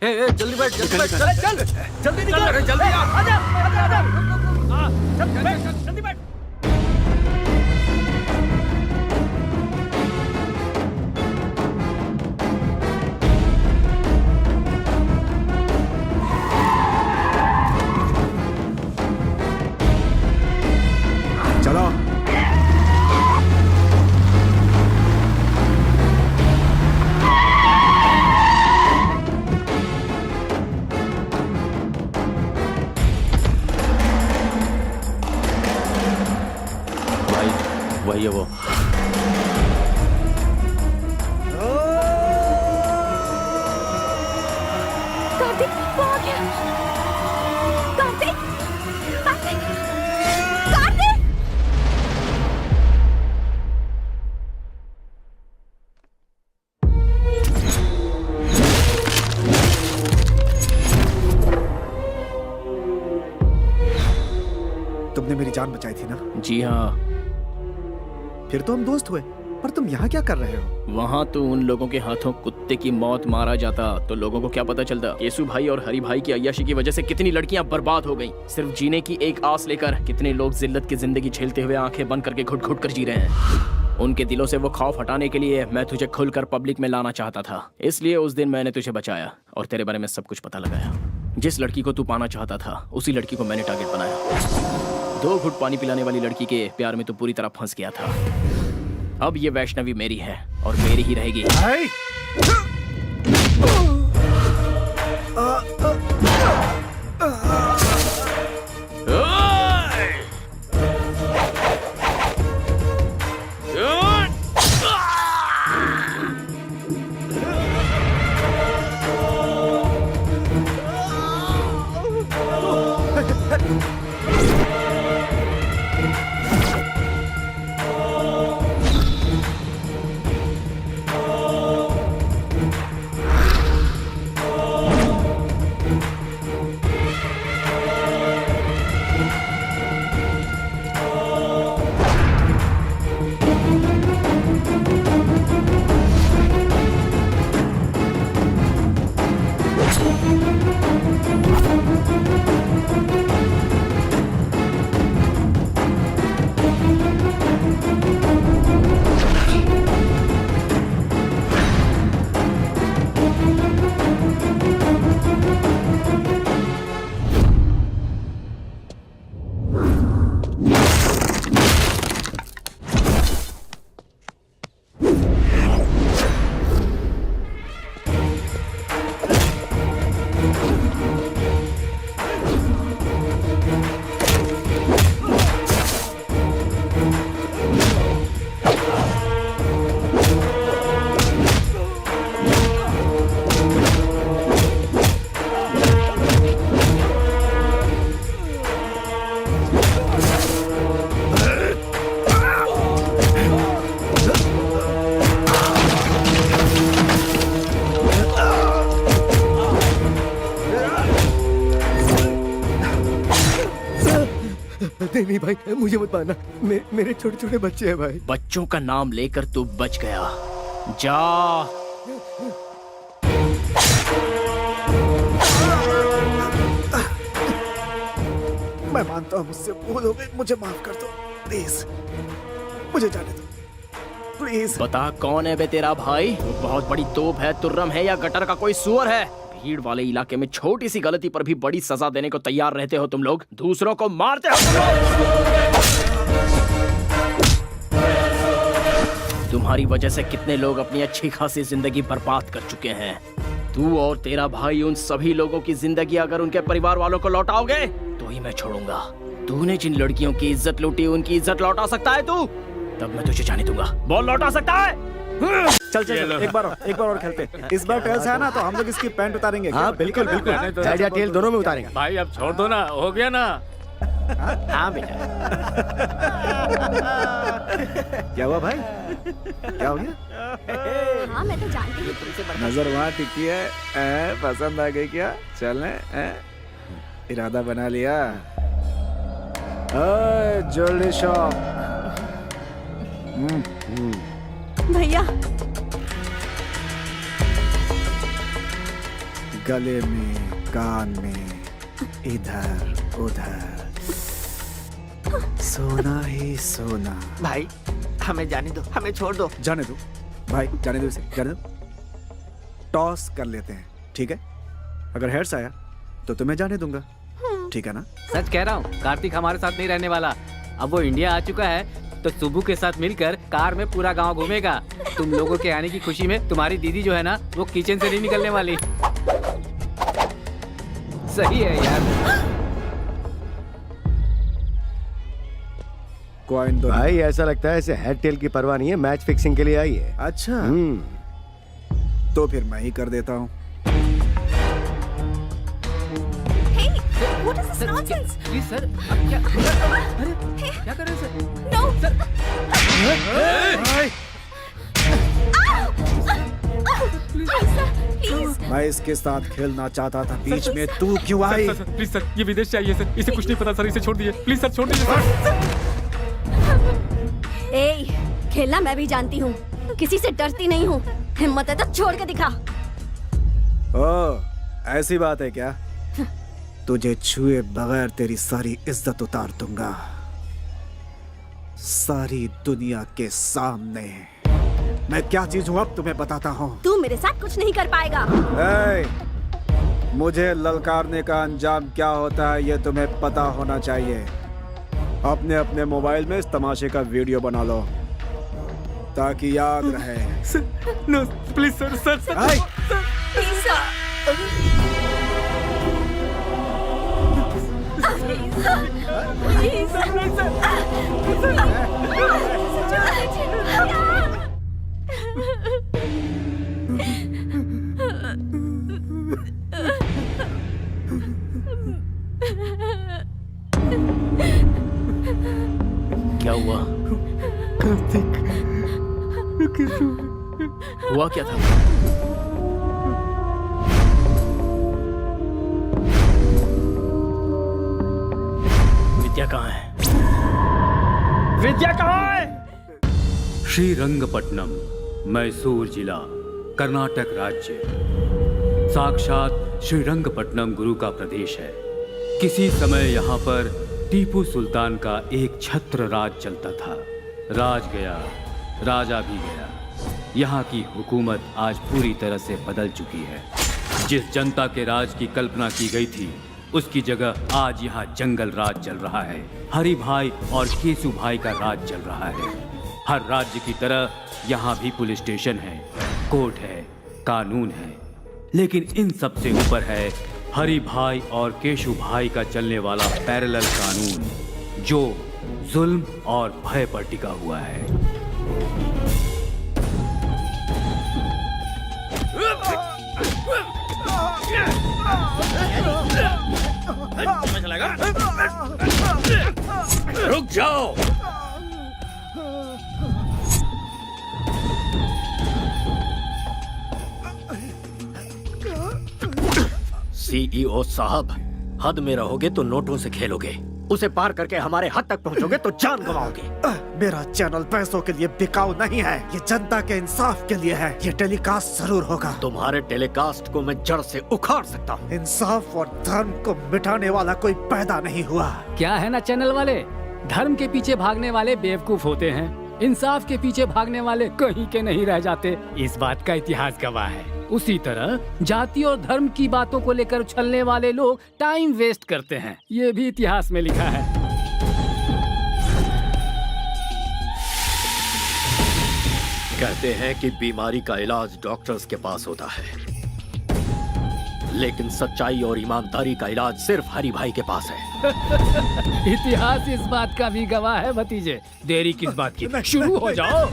जल्दी बैठ, जल्दी बैठ, चल चल जल्दी निकल, अरे जल्दी आ, आजा आजा आजा, चल बैठ, जल्दी बैठ। चलो। वही है वो। कार्तिक, वो आ गया। कार्तिक, कार्तिक, कार्तिक। तुमने मेरी जान बचाई थी ना? जी हाँ। फिर तो हम दोस्त हुए, पर तुम यहाँ क्या कर रहे हो? वहाँ तो उन लोगों के हाथों कुत्ते की मौत मारा जाता तो लोगों को क्या पता चलता। केसु भाई और हरि भाई की अय्याशी की वजह से कितनी लड़कियाँ बर्बाद हो गईं। सिर्फ जीने की एक आस लेकर कितने लोग जिल्लत की जिंदगी झेलते हुए आंखें बंद करके घुट घुट कर जी रहे हैं। उनके दिलों से वो खौफ हटाने के लिए मैं तुझे खुलकर पब्लिक में लाना चाहता था। इसलिए उस दिन मैंने तुझे बचाया और तेरे बारे में सब कुछ पता लगाया। जिस लड़की को तू पाना चाहता था उसी लड़की को मैंने टारगेट बनाया। 2 घुट पानी पिलाने वाली लड़की के प्यार में तू पूरी तरह फंस गया था। अब ये वैष्णवी मेरी है और मेरी ही रहेगी। नहीं भाई, मुझे मत मारना। मेरे छोटे छोटे बच्चे हैं भाई। बच्चों का नाम लेकर तू बच गया। जा। मैं मानता हूँ मुझसे भूल हो गई, मुझे माफ कर दो प्लीज। मुझे जाने दो प्लीज। बता कौन है बे तेरा भाई? वो बहुत बड़ी तोप है, तुर्रम है या गटर का कोई सुअर है? भीड़ वाले इलाके में छोटी सी गलती पर भी बड़ी सजा देने को तैयार रहते हो तुम लोग। दूसरों को मारते हो तुम लोग। तुम्हारी वजह से कितने लोग अपनी अच्छी खासी जिंदगी बर्बाद कर चुके हैं। तू और तेरा भाई उन सभी लोगों की जिंदगी अगर उनके परिवार वालों को लौटाओगे तो ही मैं छोड़ूंगा। तूने जिन लड़कियों की इज्जत लूटी उनकी इज्जत लौटा सकता है तू? तब मैं तुझे जाने दूंगा। बोल लौटा सकता है? चल चल एक बार और खेलते। इस बार टेल्स है ना तो हम लोग इसकी पैंट उतारेंगे। हाँ बिल्कुल बिल्कुल, हेड या टेल दोनों में उतारेंगे। भाई अब छोड़ दो ना, हो गया ना। हाँ बेटा। क्या हुआ भाई? क्या हो गया? हाँ मैं तो जानती हूँ तुमसे। नजर वहाँ टिकी है। पसंद आ गई क्या? चलने इरादा बना लिया। Jewellery shop. भैया गले में, कान में, इधर उधर, सोना ही सोना। भाई हमें जाने दो, हमें छोड़ दो। जाने दो भाई, जाने दो इसे, जाने दो। टॉस कर लेते हैं, ठीक है? अगर हेड्स आया तो तुम्हें जाने दूंगा, ठीक है ना? सच कह रहा हूँ, कार्तिक हमारे साथ नहीं रहने वाला। अब वो इंडिया आ चुका है तो सुबू के साथ मिलकर कार में पूरा गांव घूमेगा। तुम लोगों के आने की खुशी में तुम्हारी दीदी जो है ना, वो किचन से नहीं निकलने वाली। सही है यार। कॉइन दो भाई ऐसा लगता है इसे हेड टेल की परवाह नहीं है, मैच फिक्सिंग के लिए आई है। अच्छा, तो फिर मैं ही कर देता हूँ। Hey, what is this nonsense? Please sir, अब क्या? अरे क्या कर रहे हैं sir? No. Sir, Please, sir, please. मैं इसके साथ खेलना चाहता था, बीच में तू क्यों आई? प्लीज सर, ये विदेश से आई है सर, इसे कुछ नहीं पता सर, इसे छोड़ दीजिए प्लीज सर, छोड़ दीजिए सर। ए, खेलना मैं भी जानती हूँ, किसी से डरती नहीं हूँ। हिम्मत है तो छोड़ के दिखा। ओ, ऐसी बात है क्या? तुझे छुए बगैर तेरी सारी इज्जत उतार दूंगा, सारी दुनिया के सामने। मैं क्या चीज हूँ अब तुम्हें बताता हूँ। तू मेरे साथ कुछ नहीं कर पाएगा। मुझे ललकारने का अंजाम क्या होता है ये तुम्हें पता होना चाहिए। अपने अपने मोबाइल में इस तमाशे का वीडियो बना लो ताकि याद रहे। No please sir, sir sir, Please, sir. Please, sir. क्या हुआ? कार्तिक, हुआ क्या था? विद्या कहाँ है? विद्या कहाँ है? श्रीरंगपट्टनम, मैसूर जिला, कर्नाटक राज्य। साक्षात श्रीरंगपट्टनम गुरु का प्रदेश है। किसी समय यहाँ पर टीपू सुल्तान का एक छत्र राज चलता था। राज गया, राजा भी गया। यहाँ की हुकूमत आज पूरी तरह से बदल चुकी है। जिस जनता के राज की कल्पना की गई थी, उसकी जगह आज यहाँ जंगल राज चल रहा है। हरि भाई और केसु भाई का राज चल रहा है। हर राज्य की तरह यहाँ भी पुलिस स्टेशन है, कोर्ट है, कानून है, लेकिन इन सब से ऊपर है हरि भाई और केशु भाई का चलने वाला पैरेलल कानून, जो जुल्म और भय पर टिका हुआ है। रुक जाओ। सीईओ साहब, हद में रहोगे तो नोटों से खेलोगे, उसे पार करके हमारे हद तक पहुंचोगे तो जान गंवाओगे। मेरा चैनल पैसों के लिए बिकाऊ नहीं है, ये जनता के इंसाफ के लिए है। ये टेलीकास्ट जरूर होगा। तुम्हारे टेलीकास्ट को मैं जड़ से उखाड़ सकता हूँ। इंसाफ और धर्म को मिटाने वाला कोई पैदा नहीं हुआ। क्या है ना चैनल वाले, धर्म के पीछे भागने वाले बेवकूफ होते हैं, इंसाफ के पीछे भागने वाले कहीं के नहीं रह जाते। इस बात का इतिहास गवाह है। उसी तरह जाति और धर्म की बातों को लेकर उछलने वाले लोग टाइम वेस्ट करते हैं, ये भी इतिहास में लिखा है। कहते हैं कि बीमारी का इलाज डॉक्टर्स के पास होता है, लेकिन सच्चाई और ईमानदारी का इलाज सिर्फ हरि भाई के पास है। इतिहास इस बात का भी गवाह है भतीजे। देरी किस बात की, शुरू हो जाओ।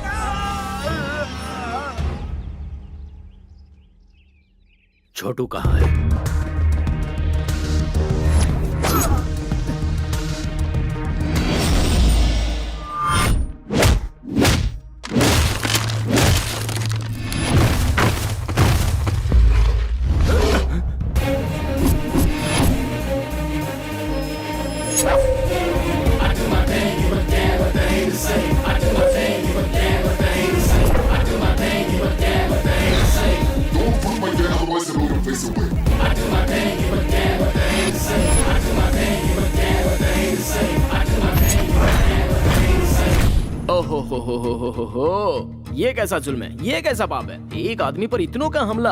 छोटू कहाँ है? Voice of ओहो हो, ये कैसा जुल्म है, ये कैसा पाप है, एक आदमी पर इतनों का हमला।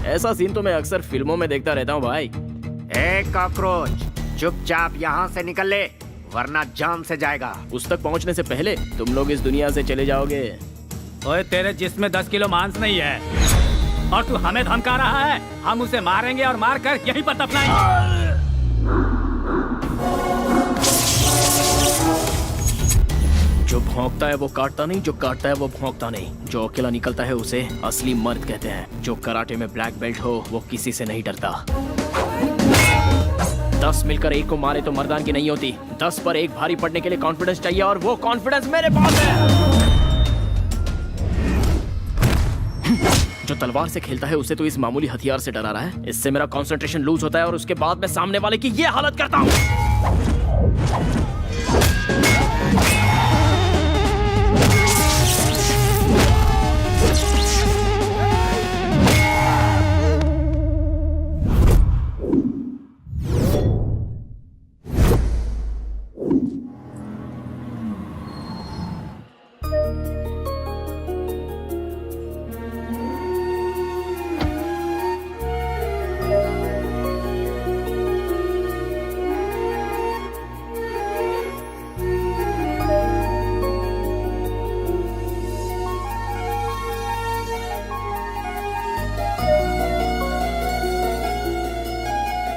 ऐसा सीन तो मैं अक्सर फिल्मों में देखता रहता हूँ भाई। ए कॉकरोच, चुपचाप यहाँ से निकल ले, वरना जान से जाएगा। उस तक पहुँचने से पहले तुम लोग इस दुनिया से चले जाओगे। ओए तेरे जिस्म में 10 किलो मांस नहीं है और तू हमें धमका रहा है। हम उसे मारेंगे और मार कर यहीं पर दफनाएंगे। जो भौंकता है वो काटता नहीं, जो काटता है वो भौंकता नहीं। जो अकेला निकलता है उसे असली मर्द कहते हैं। जो कराटे में ब्लैक बेल्ट हो वो किसी से नहीं डरता। 10 मिलकर एक को मारे तो मर्दानगी नहीं होती। 10 पर एक भारी पड़ने के लिए कॉन्फिडेंस चाहिए और वो कॉन्फिडेंस मेरे पास है। जो तलवार से खेलता है उसे तो इस मामूली हथियार से डरा रहा है। इससे मेरा कंसंट्रेशन लूज होता है और उसके बाद मैं सामने वाले की ये हालत करता हूँ।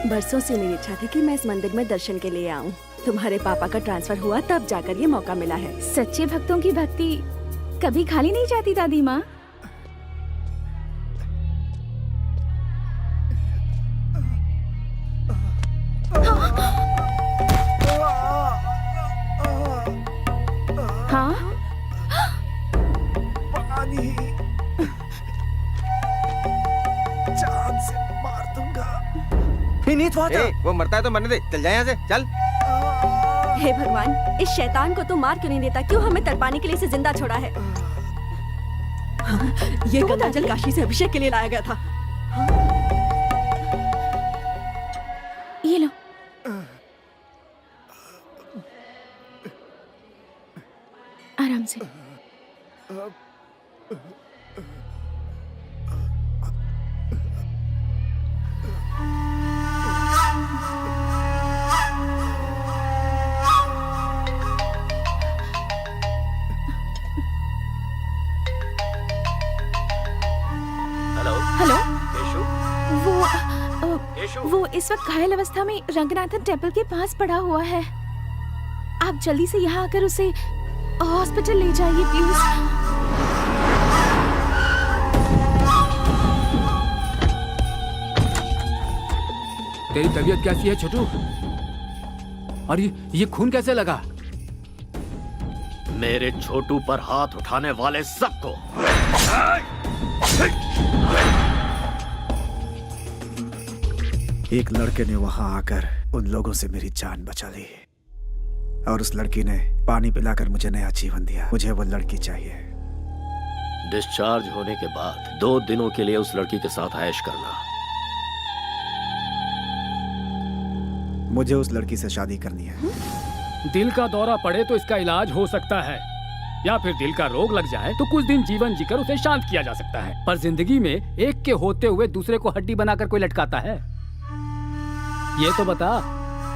बरसों से मेरी इच्छा थी कि मैं इस मंदिर में दर्शन के लिए आऊं। तुम्हारे पापा का ट्रांसफर हुआ तब जाकर ये मौका मिला है। सच्चे भक्तों की भक्ति कभी खाली नहीं जाती दादी माँ। हाँ पानी जान से मार दूंगा। वो मरता है तो मरने दे, चल जाए यहाँ से, चल। हे भगवान, इस शैतान को तू मार क्यों नहीं देता? क्यों हमें तड़पाने के लिए इसे जिंदा छोड़ा है? ये गंगाजल काशी से अभिषेक के लिए लाया गया था। ये लो। आराम से। हेलो, वो इस वक्त घायल अवस्था में रंगनाथन टेम्पल के पास पड़ा हुआ है। आप जल्दी से यहाँ आकर उसे हॉस्पिटल ले जाइए प्लीज। तेरी तबीयत कैसी है छोटू? और ये खून कैसे लगा? मेरे छोटू पर हाथ उठाने वाले सबको एक लड़के ने वहां आकर उन लोगों से मेरी जान बचा ली और उस लड़की ने पानी पिलाकर मुझे नया जीवन दिया। मुझे वो लड़की चाहिए। डिस्चार्ज होने के बाद 2 दिनों के लिए उस लड़की के साथ ऐश करना। मुझे उस लड़की से शादी करनी है। दिल का दौरा पड़े तो इसका इलाज हो सकता है, या फिर दिल का रोग लग जाए तो कुछ दिन जीवन जीकर उसे शांत किया जा सकता है। पर जिंदगी में एक के होते हुए दूसरे को हड्डी बनाकर कोई लटकाता है? ये तो बता,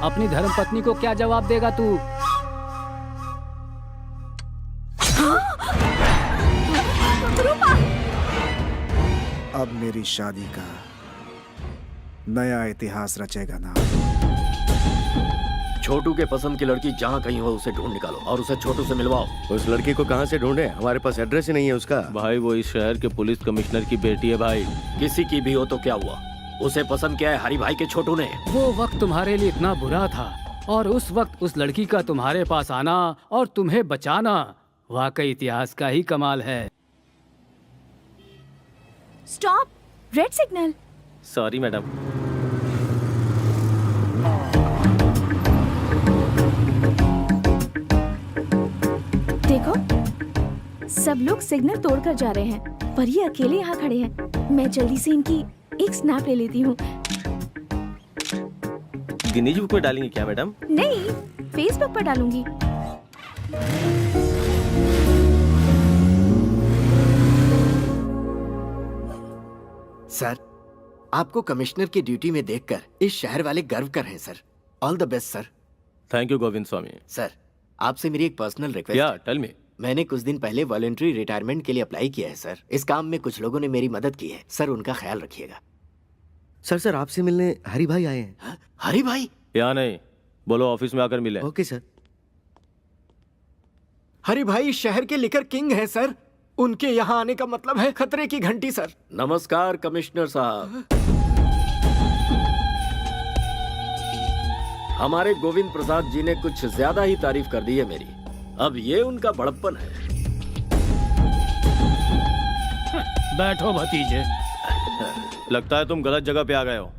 अपनी धर्मपत्नी को क्या जवाब देगा तू? अब मेरी शादी का नया इतिहास रचेगा ना। छोटू के पसंद की लड़की जहाँ कहीं हो उसे ढूंढ निकालो और उसे छोटू से मिलवाओ। उस लड़की को कहाँ से ढूंढे? हमारे पास एड्रेस ही नहीं है उसका। भाई वो इस शहर के पुलिस कमिश्नर की बेटी है भाई। किसी की भी हो तो क्या हुआ, उसे पसंद किया है हरी भाई के छोटू ने। वो वक्त तुम्हारे लिए इतना बुरा था और उस वक्त उस लड़की का तुम्हारे पास आना और तुम्हें बचाना वाकई इतिहास का ही कमाल है। Stop, red signal. Sorry madam. देखो, सब लोग सिग्नल तोड़कर जा रहे हैं पर ये अकेले यहाँ खड़े हैं। मैं जल्दी से इनकी एक स्नैप ले लेती हूँ। गिनीज बुक में डालेंगे क्या मैडम? नहीं, फेसबुक पर डालूंगी। सर, आपको कमिश्नर की ड्यूटी में देखकर इस शहर वाले गर्व कर रहे हैं sir. All the best sir. Thank you Govind Swami. Sir, आपसे मेरी एक पर्सनल रिक्वेस्ट या है। Tell me. मैंने कुछ दिन पहले वॉलंटरी रिटायरमेंट के लिए अप्लाई किया है सर। इस काम में कुछ लोगों ने मेरी मदद की है सर, उनका ख्याल रखिएगा। सर आपसे मिलने हरी भाई आए हैं। हाँ? हरी भाई? यहाँ नहीं, बोलो ऑफिस में आकर मिले। Okay sir. हरी भाई शहर के लिकर किंग हैं सर। उनके यहाँ आने का मतलब है खतरे की घंटी सर। नमस्कार कमिश्नर साहब। हमारे गोविंद प्रसाद जी ने कुछ ज्यादा ही तारीफ कर दी है मेरी। अब ये उनका बड़प्पन है। बैठो भतीजे। लगता है तुम गलत जगह पे आ गए हो।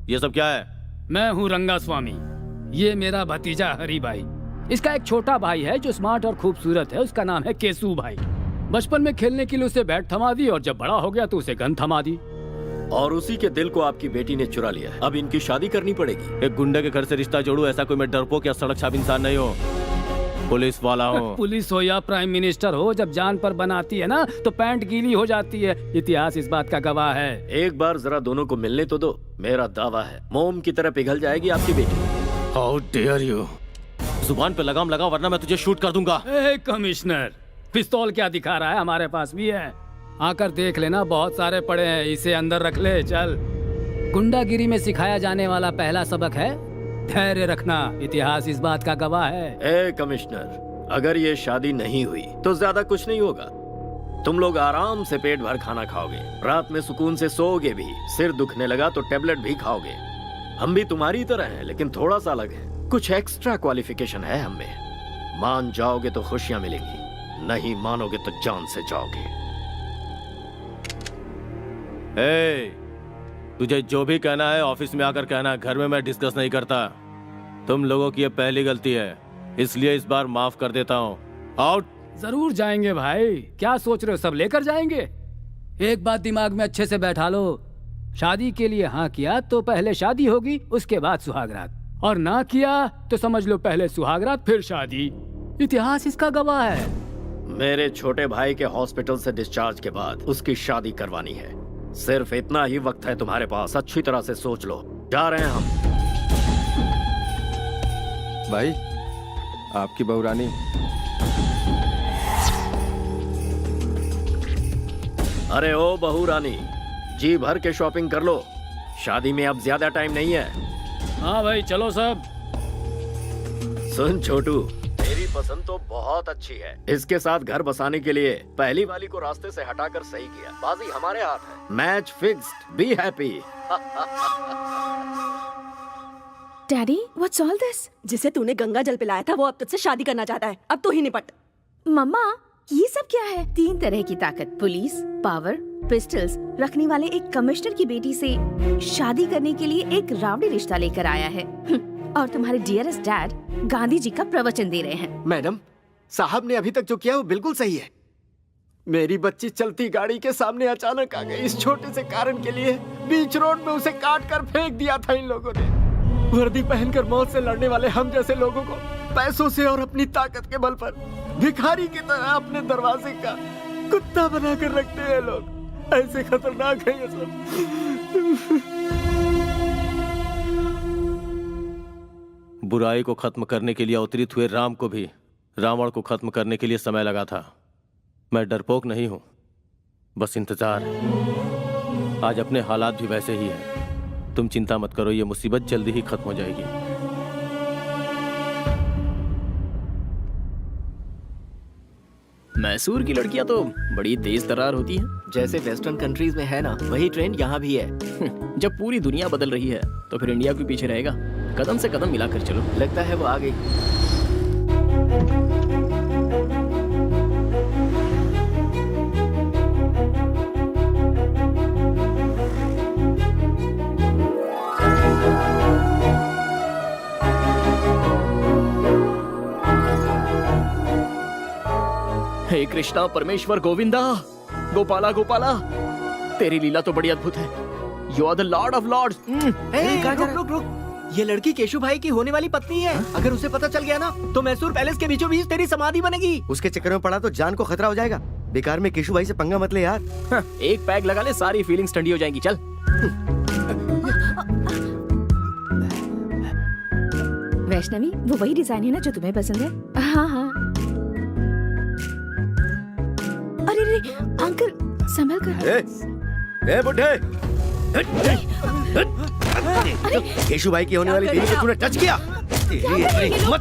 ये सब क्या है? मैं हूँ रंगा स्वामी, ये मेरा भतीजा हरी भाई। इसका एक छोटा भाई है जो स्मार्ट और खूबसूरत है, उसका नाम है केसू भाई। बचपन में खेलने के लिए उसे बैट थमा दी और जब बड़ा हो गया तो उसे गन थमा दी। और उसी के दिल को आपकी बेटी ने चुरा लिया है। अब इनकी शादी करनी पड़ेगी। एक गुंडे के घर से रिश्ता जोड़ू, ऐसा कोई मैं डरपोक या सड़क छाप इंसान नहीं हूँ। पुलिस वाला हूँ। पुलिस हो या प्राइम मिनिस्टर हो, जब जान पर बनाती है ना तो पैंट गीली हो जाती है। इतिहास इस बात का गवाह है। एक बार जरा दोनों को मिलने तो दो। मेरा दावा है मोम की तरह पिघल जाएगी आपकी बेटी। How dare you. जुबान पे लगाम लगा वरना मैं तुझे शूट कर दूंगा। ए कमिश्नर, पिस्तौल क्या दिखा रहा है? हमारे पास भी है, आकर देख लेना, बहुत सारे पड़े हैं। इसे अंदर रख ले। चल। गुंडागिरी में सिखाया जाने वाला पहला सबक है धैर्य रखना। इतिहास इस बात का गवाह है। ए कमिश्नर, अगर ये शादी नहीं हुई तो ज्यादा कुछ नहीं होगा। तुम लोग आराम से पेट भर खाना खाओगे, रात में सुकून से सोओगे भी। सिर दुखने लगा तो टेबलेट भी खाओगे। हम भी तुम्हारी तरह हैं, लेकिन थोड़ा सा अलग है। कुछ एक्स्ट्रा क्वालिफिकेशन है हम में। मान जाओगे तो खुशियां मिलेंगी, नहीं मानोगे तो जान से जाओगे। ए, तुझे जो भी कहना है ऑफिस में आकर कहना, घर में मैं डिस्कस नहीं करता। तुम लोगों की ये पहली गलती है, इसलिए इस बार माफ कर देता हूँ। आउट। जरूर जाएंगे भाई, क्या सोच रहे हो? सब लेकर जाएंगे। एक बात दिमाग में अच्छे से बैठा लो, शादी के लिए हाँ किया तो पहले शादी होगी, उसके बाद सुहागरात, और ना किया तो समझ लो पहले सुहागरात फिर शादी। इतिहास इसका गवाह है। मेरे छोटे भाई के हॉस्पिटल से डिस्चार्ज के बाद उसकी शादी करवानी है। सिर्फ इतना ही वक्त है तुम्हारे पास, अच्छी तरह से सोच लो। जा रहे हैं हम। भाई, आपकी बहू रानी। अरे ओ बहू रानी, जी भर के शॉपिंग कर लो, शादी में अब ज्यादा टाइम नहीं है। हाँ भाई चलो सब। सुन छोटू, मेरी पसंद तो बहुत अच्छी है। इसके साथ घर बसाने के लिए पहली वाली को रास्ते से हटाकर सही किया। बाजी हमारे हाथ है। Match fixed, be happy. Daddy, what's all this? जिसे तूने गंगा जल पिलाया था वो अब तुझसे शादी करना चाहता है। अब तू ही निपट। मम्मा, ये सब क्या है? 3 तरह की ताकत, पुलिस, पावर, पिस्टल्स रखने वाले एक कमिश्नर की बेटी से शादी करने के लिए एक रावड़ी रिश्ता लेकर आया है। और तुम्हारे डियरेस्ट डैड गांधी जी का प्रवचन दे रहे हैं। मैडम, साहब ने अभी तक जो किया वो बिल्कुल सही है। मेरी बच्ची चलती गाड़ी के सामने अचानक आ गई। इस छोटे से कारण के लिए बीच रोड में उसे काट कर फेंक दिया था इन लोगों ने। वर्दी पहनकर मौत से लड़ने वाले हम जैसे लोगों को पैसों से और अपनी ताकत के बल पर भिखारी की तरह अपने दरवाजे का कुत्ता बनाकर रखते हैं लोग। ऐसे खतरनाक है ये सब। बुराई को खत्म करने के लिए अवतरित हुए राम को भी रावण को खत्म करने के लिए समय लगा था। मैं डरपोक नहीं हूं, बस इंतजार है। आज अपने हालात भी वैसे ही हैं। तुम चिंता मत करो, ये मुसीबत जल्दी ही खत्म हो जाएगी। मैसूर की लड़कियां तो बड़ी तेज तर्रार होती हैं। जैसे वेस्टर्न कंट्रीज में है ना, वही ट्रेंड यहाँ भी है। जब पूरी दुनिया बदल रही है तो फिर इंडिया क्यों पीछे रहेगा? कदम से कदम मिलाकर चलो। लगता है वो आ गई। हे कृष्णा, परमेश्वर, गोविंदा, गोपाला गोपाला, तेरी लीला तो बड़ी अद्भुत है। You are the lord of lords. रुक रुक रुक, ये लड़की केशु भाई की होने वाली पत्नी है। अगर उसे पता चल गया ना तो मैसूर पैलेस के बीचों बीच तेरी समाधि बनेगी। उसके चक्कर में पड़ा तो जान को खतरा हो जाएगा। बेकार में केशु भाई से पंगा मत ले यार। एक पैग लगा ले, सारी फीलिंग्स ठंडी हो जाएंगी। चल। वैष्णवी, वो वही डिजाइन है ना जो तुम्हें पसंद है? हाँ हाँ। अरे अरे अंकल, संभल कर। ए बुड्ढे, केशु भाई की होने वाली बीवी को तूने टच किया। तेरी इतनी हिम्मत।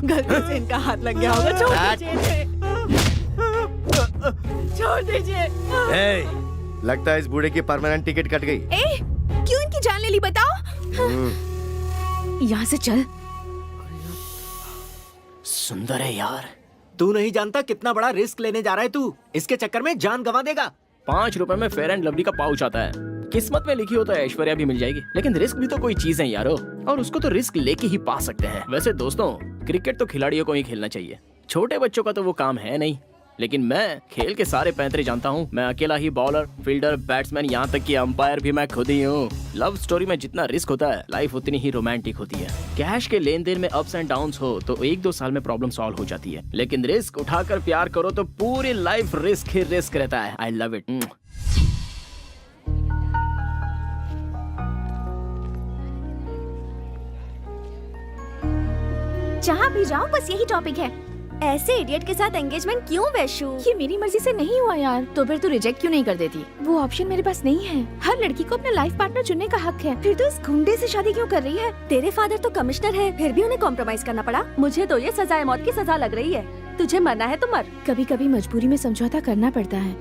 गलती से इनका हाथ लग गया होगा। छोड़ दीजिए। लगता है इस बूढ़े की परमानेंट टिकट कट गई। क्यों इनकी जान ले ली बताओ? यहाँ से चल। सुंदर है यार। तू नहीं जानता कितना बड़ा रिस्क लेने जा रहा है तू। इसके चक्कर में जान गंवा देगा। 5 रुपए में फेयर एंड लवली का पाउच आता है। किस्मत में लिखी हो तो ऐश्वर्या भी मिल जाएगी, लेकिन रिस्क भी तो कोई चीज है यारो, और उसको तो रिस्क लेके ही पा सकते हैं। वैसे दोस्तों, क्रिकेट तो खिलाड़ियों को ही खेलना चाहिए, छोटे बच्चों का तो वो काम है नहीं। लेकिन मैं खेल के सारे पैंतरे जानता हूँ। मैं अकेला ही बॉलर, फील्डर, बैट्समैन, यहाँ तक कि अंपायर भी मैं खुद ही हूँ। लव स्टोरी में जितना रिस्क होता है, लाइफ उतनी ही रोमांटिक होती है। कैश के लेन देन में अप्स एंड डाउन्स हो तो 1-2 साल में प्रॉब्लम सॉल्व हो जाती है, लेकिन रिस्क उठाकर प्यार करो तो पूरी लाइफ रिस्क ही रिस्क रहता है। I love it. जहाँ भी जाओ बस यही टॉपिक है। ऐसे इडियट के साथ एंगेजमेंट क्यों वैशु? ये मेरी मर्जी से नहीं हुआ यार। तो फिर तू रिजेक्ट क्यों नहीं कर देती? वो ऑप्शन मेरे पास नहीं है। हर लड़की को अपना लाइफ पार्टनर चुनने का हक है। फिर तो इस गुंडे से शादी क्यों कर रही है? तेरे फादर तो कमिश्नर है, फिर भी उन्हें कॉम्प्रोमाइज करना पड़ा। मुझे तो ये सजाए मौत की सजा लग रही है। तुझे मरना है तो मर। कभी कभी मजबूरी में समझौता करना पड़ता है।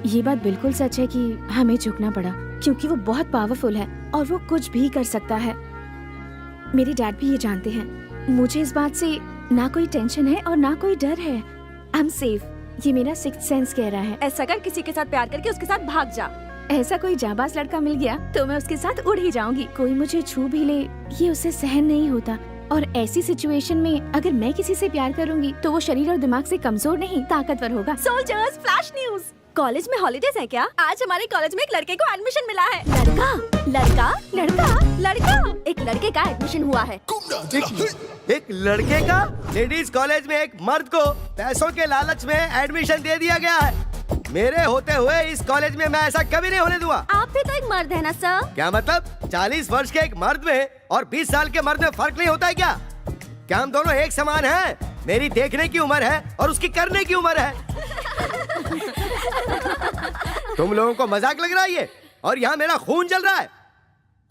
ये बात बिल्कुल सच है कि हमें झुकना पड़ा, क्योंकि वो बहुत पावरफुल है और वो कुछ भी कर सकता है। मेरे डैड भी ये जानते हैं। मुझे इस बात से ना कोई टेंशन है और ना कोई डर है। I am safe. ये मेरा सिक्स्थ सेंस कह रहा है। ऐसा कर, किसी के साथ प्यार करके उसके साथ भाग जा। ऐसा कोई जाबाज लड़का मिल गया तो मैं उसके साथ उड़ ही जाऊंगी। कोई मुझे छू भी ले, ये उसे सहन नहीं होता। और ऐसी सिचुएशन में अगर मैं किसी से प्यार करूंगी तो वो शरीर और दिमाग से कमजोर नहीं, ताकतवर होगा। Soldiers, flash news. कॉलेज में हॉलीडेज है क्या? आज हमारे कॉलेज में एक लड़के को एडमिशन मिला है। लड़का लड़का लड़का लड़का एक लड़के का एडमिशन हुआ है। एक लड़के का लेडीज कॉलेज में एक मर्द को पैसों के लालच में एडमिशन दे दिया गया है। मेरे होते हुए इस कॉलेज में मैं ऐसा कभी नहीं होने दूंगा। आप भी तो एक मर्द है ना सर? क्या मतलब? 40 वर्ष के एक मर्द में और 20 साल के मर्द में फर्क नहीं होता है क्या? क्या हम दोनों एक समान हैं? मेरी देखने की उम्र है और उसकी करने की उम्र है। तुम लोगों को मजाक लग रहा है ये? और यहाँ मेरा खून जल रहा है।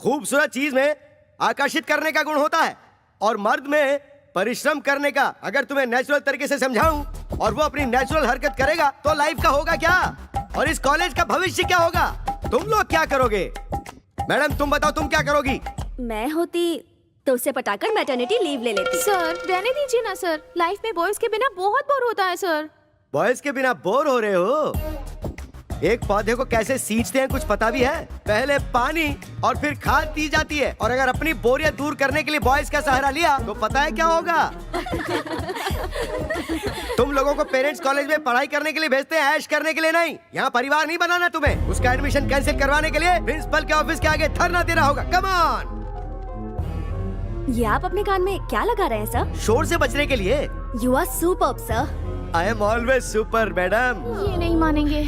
खूबसूरत चीज में आकर्षित करने का गुण होता है और मर्द में परिश्रम करने का। अगर तुम्हें नेचुरल तरीके से समझाऊं और वो अपनी नेचुरल हरकत करेगा तो लाइफ का होगा क्या, और इस कॉलेज का भविष्य क्या होगा? तुम लोग क्या करोगे? मैडम तुम बताओ, तुम क्या करोगी? मैं होती तो उसे पटाकर मैटरनिटी लीव ले लेती। सर रहने दीजिए ना सर। लाइफ में बॉयज के बिना बहुत बोर होता है सर। बॉयज के बिना बोर हो रहे हो? एक पौधे को कैसे सींचते हैं कुछ पता भी है? पहले पानी और फिर खाद दी जाती है। और अगर अपनी बोरियत दूर करने के लिए बॉयज का सहारा लिया तो पता है क्या होगा? तुम लोगों को पेरेंट्स कॉलेज में पढ़ाई करने के लिए भेजते हैं, ऐश करने के लिए नहीं। यहाँ परिवार नहीं बनाना तुम्हें। उसका एडमिशन कैंसिल करवाने के लिए प्रिंसिपल के ऑफिस के आगे धरना देना होगा। Come on. ये आप अपने कान में क्या लगा रहे हैं सर? शोर से बचने के लिए। You are superb sir. I am always super madam. ये नहीं मानेंगे।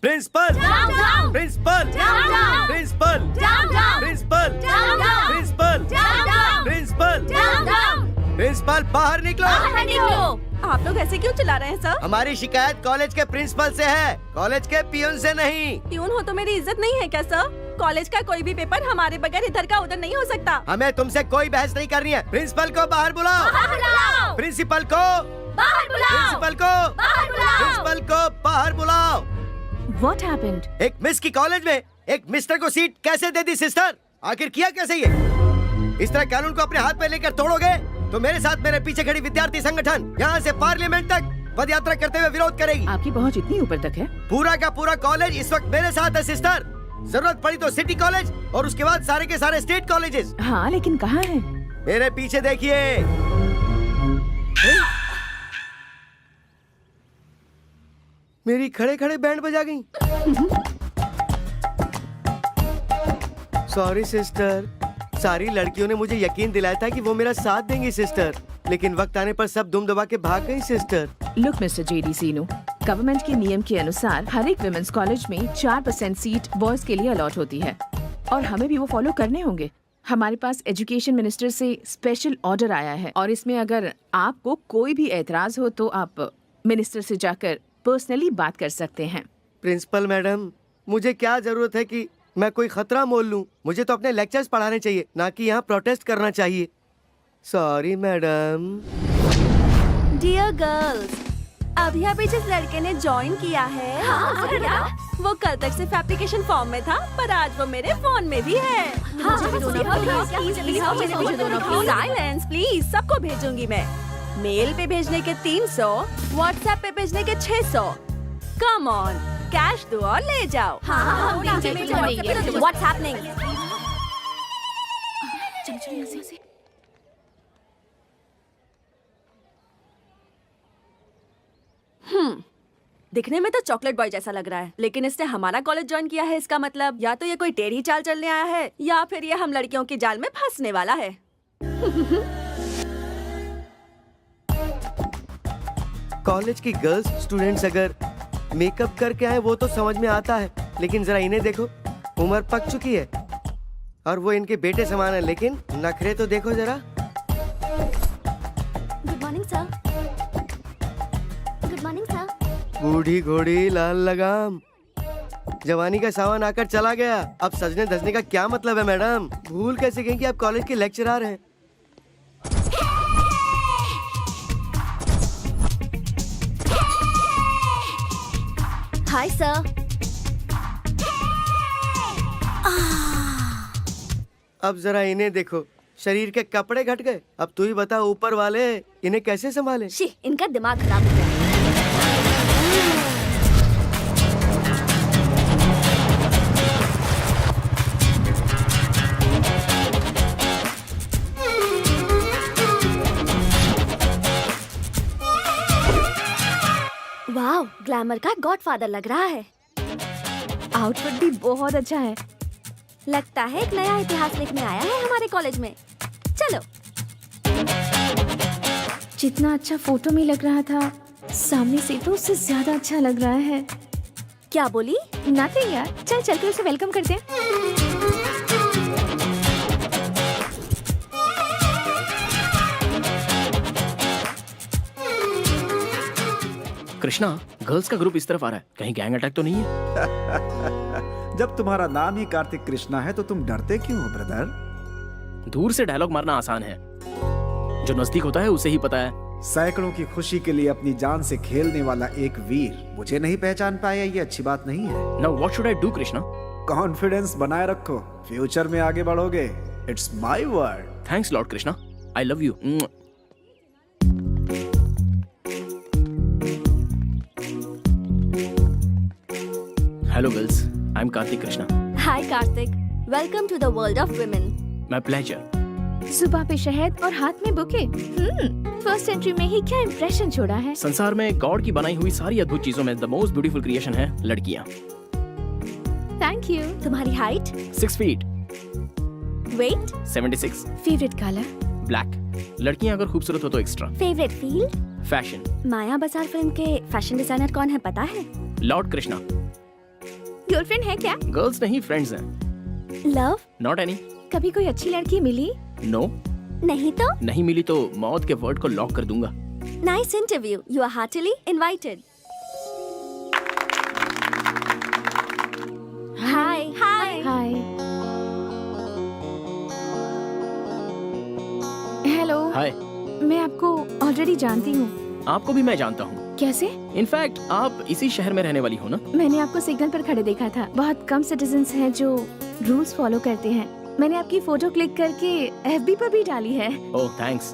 Principal, principal, principal, principal, principal, principal, principal, बाहर निकलो। आप लोग ऐसे क्यों चिल्ला रहे हैं सर? हमारी शिकायत कॉलेज के प्रिंसिपल से है, कॉलेज के पियून से नहीं। पियून हो तो मेरी इज्जत नहीं है क्या सर? कॉलेज का कोई भी पेपर हमारे बगैर इधर का उधर नहीं हो सकता। हमें तुमसे कोई बहस नहीं करनी है। प्रिंसिपल को बाहर बुलाओ। प्रिंसिपल को बाहर बुलाओ। प्रिंसिपल को बाहर बुलाओ। प्रिंसिपल को बाहर बुलाओ। What happened? एक मिस की कॉलेज में एक मिस्टर को सीट कैसे दे दी सिस्टर? आखिर किया कैसे ये? इस तरह कानून को अपने हाथ में लेकर तोड़ोगे तो मेरे साथ मेरे पीछे खड़ी विद्यार्थी संगठन यहाँ से पार्लियामेंट तक पद यात्रा करते हुए विरोध करेगी। आपकी पहुंच इतनी ऊपर तक है? पूरा का पूरा कॉलेज इस वक्त मेरे साथ है सिस्टर। जरूरत पड़ी तो सिटी कॉलेज और उसके बाद सारे के सारे स्टेट कॉलेजेस। हाँ, लेकिन कहाँ है? मेरे पीछे देखिए। मेरी खड़े खड़े बैंड बजा गई। सॉरी सिस्टर, सारी लड़कियों ने मुझे यकीन दिलाया था कि वो मेरा साथ देंगी सिस्टर, लेकिन वक्त आने पर सब दुम दबा के भाग गई सिस्टर। लुक मिस्टर जेडी सीनू, गवर्नमेंट के नियम के अनुसार हर एक विमेंस कॉलेज में 4% सीट बॉयज के लिए अलॉट होती है और हमें भी वो फॉलो करने होंगे। हमारे पास एजुकेशन मिनिस्टर से स्पेशल ऑर्डर आया है और इसमें अगर आपको कोई भी एतराज हो तो आप मिनिस्टर से जाकर पर्सनली बात कर सकते हैं। प्रिंसिपल मैडम, मुझे क्या जरूरत है कि मैं कोई खतरा मोल लूं? मुझे तो अपने लेक्चर्स पढ़ाने चाहिए, ना कि यहाँ प्रोटेस्ट करना चाहिए। Sorry madam. डियर गर्ल्स, अभी अभी जिस लड़के ने ज्वाइन किया है वो कल तक सिर्फ एप्लीकेशन फॉर्म में था, पर आज वो मेरे फोन में भी है। साइलेंस प्लीज, सबको भेजूंगी मैं। मेल पे भेजने के 300, व्हाट्सएप पे भेजने के 600। कम ऑन, कैश दो और ले जाओ। What's happening? दिखने में तो चॉकलेट बॉय जैसा लग रहा है, लेकिन इसने हमारा कॉलेज ज्वाइन किया है। इसका मतलब या तो ये कोई टेढ़ी चाल चलने आया है या फिर ये हम लड़कियों की जाल में फंसने वाला है। कॉलेज की गर्ल्स स्टूडेंट्स अगर मेकअप करके आए वो तो समझ में आता है, लेकिन जरा इन्हें देखो, उम्र पक चुकी है और वो इनके बेटे समान है, लेकिन नखरे तो देखो जरा। Good morning sir. Good morning sir. बूढ़ी घोड़ी लाल लगाम, जवानी का सावन आकर चला गया, अब सजने धजने का क्या मतलब है मैडम? भूल कैसे गई कि आप कॉलेज के लेक्चरर हैं? Hi sir. अब जरा इन्हें देखो, शरीर के कपड़े घट गए। अब तू ही बता ऊपर वाले इन्हें कैसे संभाले? शी, इनका दिमाग खराब हो गया। वाओ, ग्लैमर का गॉडफादर लग रहा है। आउटफिट भी बहुत अच्छा है। लगता है एक नया इतिहास लिखने आया है हमारे कॉलेज में। चलो। जितना अच्छा फोटो में लग रहा था, सामने से तो उससे ज्यादा अच्छा लग रहा है। क्या बोली? नथिंग यार, चल चलकर उसे वेलकम करते हैं। कृष्णा, गर्ल्स का ग्रुप इस तरफ आ रहा है, कहीं गैंग अटैक तो नहीं है? जब तुम्हारा नाम ही कार्तिक कृष्णा है तो तुम डरते क्यों हो ब्रदर? दूर से डायलॉग मारना आसान है, जो नजदीक होता है उसे ही पता है। सैकड़ों की खुशी के लिए अपनी जान से खेलने वाला एक वीर मुझे नहीं पहचान पाया, ये अच्छी बात नहीं है। Now what should I do Krishna? Confidence बनाए रखो, फ्यूचर में आगे बढ़ोगे। It's my word. Thanks lord Krishna, I love you. Hello girls, I am Kartik Krishna. Hi Kartik, welcome to the world of women. My pleasure. सुबह पे शहद और हाथ में बुके। फर्स्ट एंट्री में ही क्या इंप्रेशन छोड़ा है। संसार में गॉड की बनाई हुई सारी अद्भुत चीजों में द मोस्ट ब्यूटीफुल क्रिएशन है लड़कियां। Thank you. तुम्हारी height? 6 feet. Weight? 76। Favourite colour? Black. लड़कियां अगर खूबसूरत हो तो extra. Favourite field? Fashion. Maya Bazaar film के फैशन डिजाइनर कौन है पता है? लॉर्ड कृष्णा। गर्लफ्रेंड है क्या? गर्ल्स नहीं, फ्रेंड्स हैं। लव? Not any. कभी कोई अच्छी लड़की मिली? नो। नहीं तो? नहीं मिली तो मौत के वर्ड को लॉक कर दूंगा। Nice interview, you are heartly invited. Hi hi hi. Hello. Hi. मैं आपको ऑलरेडी जानती हूँ। आपको भी मैं जानता हूँ। कैसे? इनफैक्ट आप इसी शहर में रहने वाली हो ना? मैंने आपको सिग्नल पर खड़े देखा था। बहुत कम सिटीजन्स हैं जो रूल्स फॉलो करते हैं। मैंने आपकी फोटो क्लिक करके FB पर भी डाली है। ओह thanks.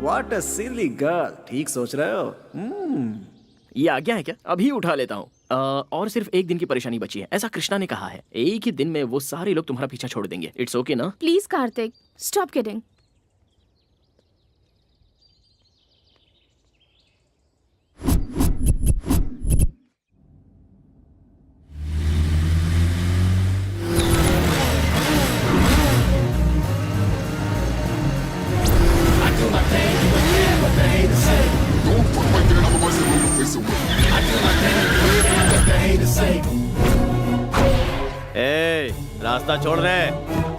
What a silly girl. ठीक सोच रहे हो। ये आ गया है क्या? अभी उठा लेता हूँ। और सिर्फ एक दिन की परेशानी बची है, ऐसा कृष्णा ने कहा है। एक ही दिन में वो सारे लोग तुम्हारा पीछा छोड़ देंगे। इट्स ओके ना? Please Kartik, stop kidding. ए, रास्ता छोड़ रहे।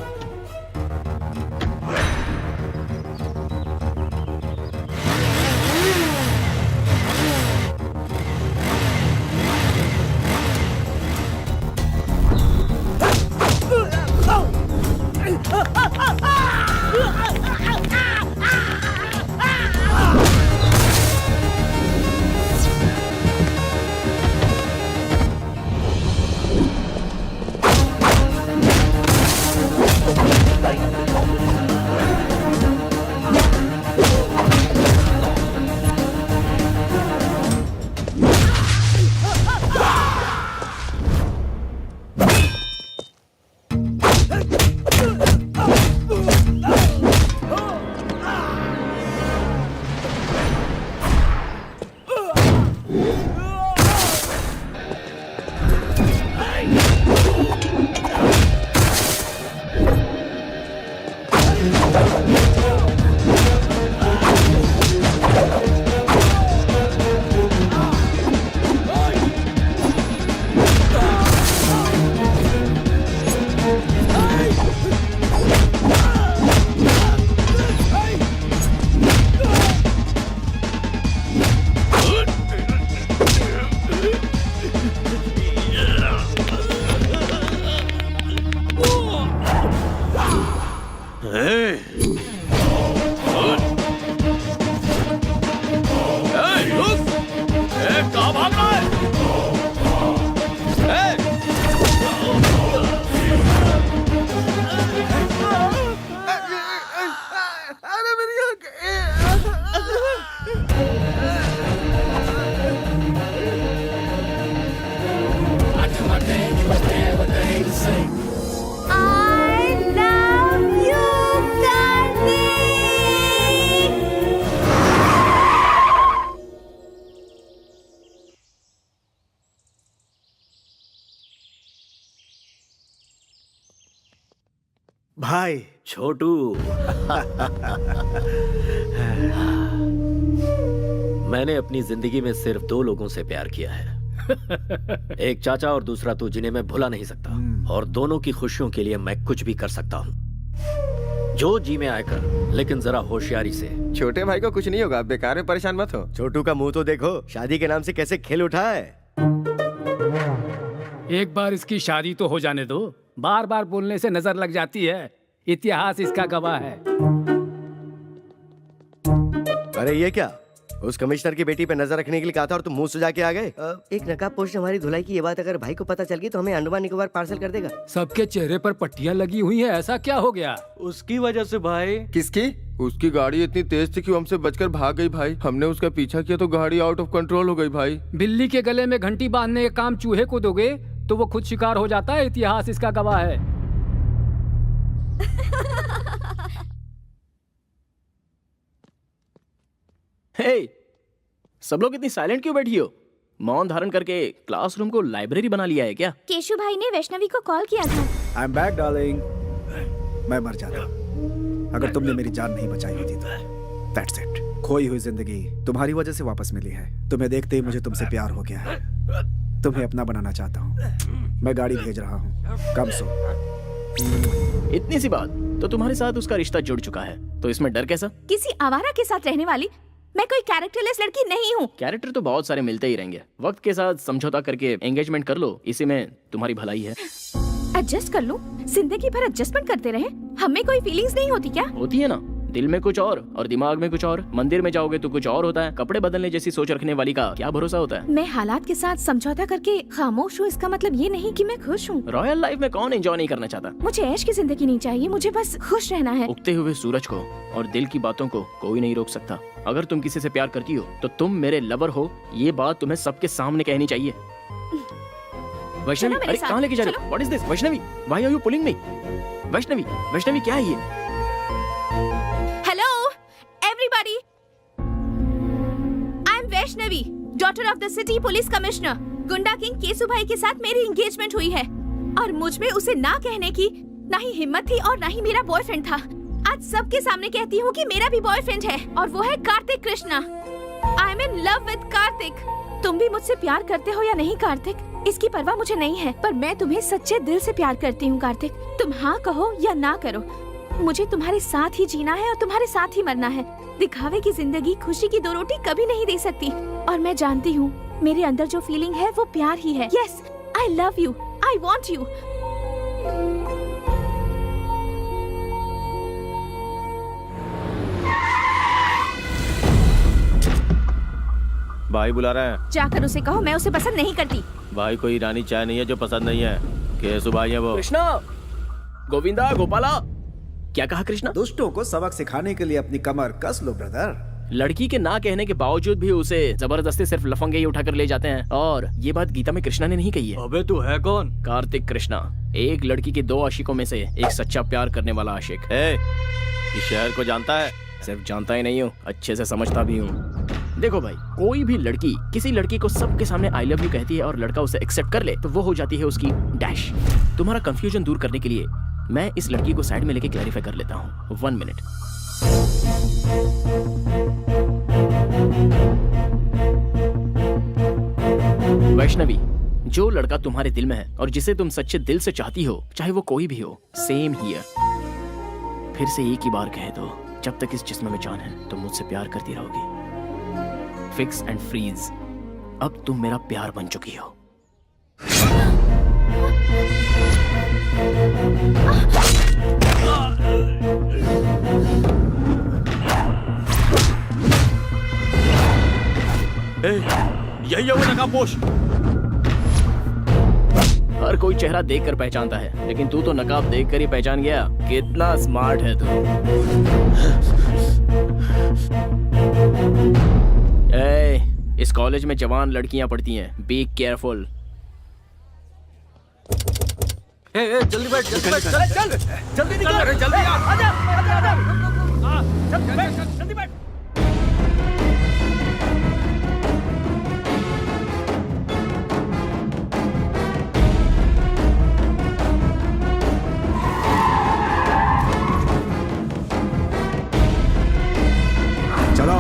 भाई छोटू। मैंने अपनी जिंदगी में सिर्फ 2 लोगों से प्यार किया है। एक चाचा और दूसरा तू, जिन्हें मैं भुला नहीं सकता। और दोनों की खुशियों के लिए मैं कुछ भी कर सकता हूँ। जो जी में आकर, लेकिन जरा होशियारी से। छोटे भाई को कुछ नहीं होगा, बेकार में परेशान मत हो। छोटू का मुंह तो देखो, शादी के नाम से कैसे खेल उठा है। एक बार इसकी शादी तो हो जाने दो। बार बार बोलने से नजर लग जाती है। इतिहास इसका गवाह है। अरे ये क्या, उस कमिश्नर की बेटी पे नजर रखने के लिए कहा था और तुम मुंह सुजा के आ गए। एक नकाबपोश ने हमारी धुलाई की ये बात अगर भाई को पता चल गई तो हमें अंडमान निकोबार पार्सल कर देगा। सबके चेहरे पर पट्टियां लगी हुई हैं, ऐसा क्या हो गया? उसकी वजह से भाई। किसकी? उसकी गाड़ी इतनी तेज थी कि वो हमसे बचकर भाग गई भाई। हमने उसका पीछा किया तो गाड़ी आउट ऑफ कंट्रोल हो गई भाई। बिल्ली के गले में घंटी बांधने का काम चूहे को दोगे तो वो खुद शिकार हो जाता है। इतिहास इसका गवाह है। हे, सब लोग इतनी साइलेंट क्यों बैठी हो? मौन धारण करके क्लासरूम को लाइब्रेरी बना लिया है क्या? केशु भाई ने वैष्णवी को कॉल किया था। I am back darling. मैं मर जाता अगर तुमने मेरी जान नहीं बचाई होती तो। That's it. खोई हुई जिंदगी तुम्हारी वजह से वापस मिली है। तुम्हें देखते ही मुझे तुमसे प्यार हो गया है। तुम्हें अपना बनाना चाहता हूँ। मैं गाड़ी भेज रहा हूँ, कम सो। इतनी सी बात तो तुम्हारे साथ उसका रिश्ता जुड़ चुका है, तो इसमें डर कैसा? किसी आवारा के साथ रहने वाली मैं कोई कैरेक्टरलेस लड़की नहीं हूँ। कैरेक्टर तो बहुत सारे मिलते ही रहेंगे। वक्त के साथ समझौता करके एंगेजमेंट कर लो, इसी में तुम्हारी भलाई है। एडजस्ट कर लूं? जिंदगी भर एडजस्टमेंट करते रहे, हमें कोई फीलिंग्स नहीं होती क्या? होती है ना, दिल में कुछ और दिमाग में कुछ और। मंदिर में जाओगे तो कुछ और होता है। कपड़े बदलने जैसी सोच रखने वाली का क्या भरोसा होता है। मैं हालात के साथ समझौता करके खामोश हूँ, इसका मतलब ये नहीं कि मैं खुश हूँ। रॉयल लाइफ में कौन एंजॉय नहीं करना चाहता। मुझे ऐश की जिंदगी नहीं चाहिए, मुझे बस खुश रहना है। उगते हुए सूरज को और दिल की बातों को कोई नहीं रोक सकता। अगर तुम किसी से प्यार करती हो तो तुम मेरे लवर हो, ये बात तुम्हें सबके सामने कहनी चाहिए। वैष्णवी, चलो मेरे अरे साथ, कहाँ लेके जा रहे हो? What is this? Vaishnavi, why are you pulling me? Vaishnavi क्या है ये? Hello everybody, I am Vaishnavi, daughter of the city police commissioner. गुंडा किंग केसु भाई के साथ मेरी एंगेजमेंट हुई है और मुझ में उसे ना कहने की ना ही हिम्मत थी और ना ही मेरा बॉयफ्रेंड था। आज सबके सामने कहती हूँ कि मेरा भी बॉयफ्रेंड है और वो है Kartik Krishna. I am in love with Kartik. तुम भी मुझसे प्यार करते हो या नहीं कार्तिक, इसकी परवाह मुझे नहीं है, पर मैं तुम्हें सच्चे दिल से प्यार करती हूँ कार्तिक। तुम हाँ कहो या ना करो, मुझे तुम्हारे साथ ही जीना है और तुम्हारे साथ ही मरना है। दिखावे की जिंदगी खुशी की 2 रोटी कभी नहीं दे सकती और मैं जानती हूँ मेरे अंदर जो फीलिंग है वो प्यार ही है। Yes, I love you, I want you. भाई बुला रहे हैं। जाकर उसे कहो मैं उसे पसंद नहीं करती। भाई कोई ईरानी चाय नहीं है जो पसंद नहीं है। केसु भाई है वो। कृष्णा, गोविंदा, गोपाला, क्या कहा कृष्णा? दुष्टों को सबक सिखाने के लिए अपनी कमर कस लो ब्रदर। लड़की के ना कहने के बावजूद भी उसे जबरदस्ती सिर्फ लफंगे ही उठाकर ले जाते हैं। और ये बात गीता में कृष्णा ने नहीं कही है। अबे तू है कौन? कार्तिक कृष्णा, एक लड़की के 2 आशिकों में से एक सच्चा प्यार करने वाला आशिक। इस शहर को जानता है? सिर्फ जानता ही नहीं हूँ, अच्छे से समझता भी हूँ। देखो भाई, कोई भी लड़की किसी लड़की को सबके सामने आई लव यू कहती है और लड़का उसे एक्सेप्ट कर ले तो वो हो जाती है उसकी डैश। तुम्हारा कंफ्यूजन दूर करने के लिए मैं इस लड़की को साइड में लेके क्लैरिफाई कर लेता हूँ। 1 मिनट। वैष्णवी, जो लड़का तुम्हारे दिल में है और जिसे तुम सच्चे दिल से चाहती हो, चाहे वो कोई भी हो, सेम हियर। फिर से एक ही बार कह दो, जब तक इस जिस्म में जान है तुम मुझसे प्यार करती रहोगी। फिक्स एंड फ्रीज, अब तुम मेरा प्यार बन चुकी हो। यही है वो नकाबपोश। हर कोई चेहरा देखकर पहचानता है, लेकिन तू तो नकाब देखकर ही पहचान गया। कितना स्मार्ट है तू। इस कॉलेज में जवान लड़कियां पढ़ती हैं, बी केयरफुल। जल्दी बैठ, जल्दी बैठ, चल जल्दी निकल, अरे जल्दी यार, आजा जल्दी बैठ। चलो।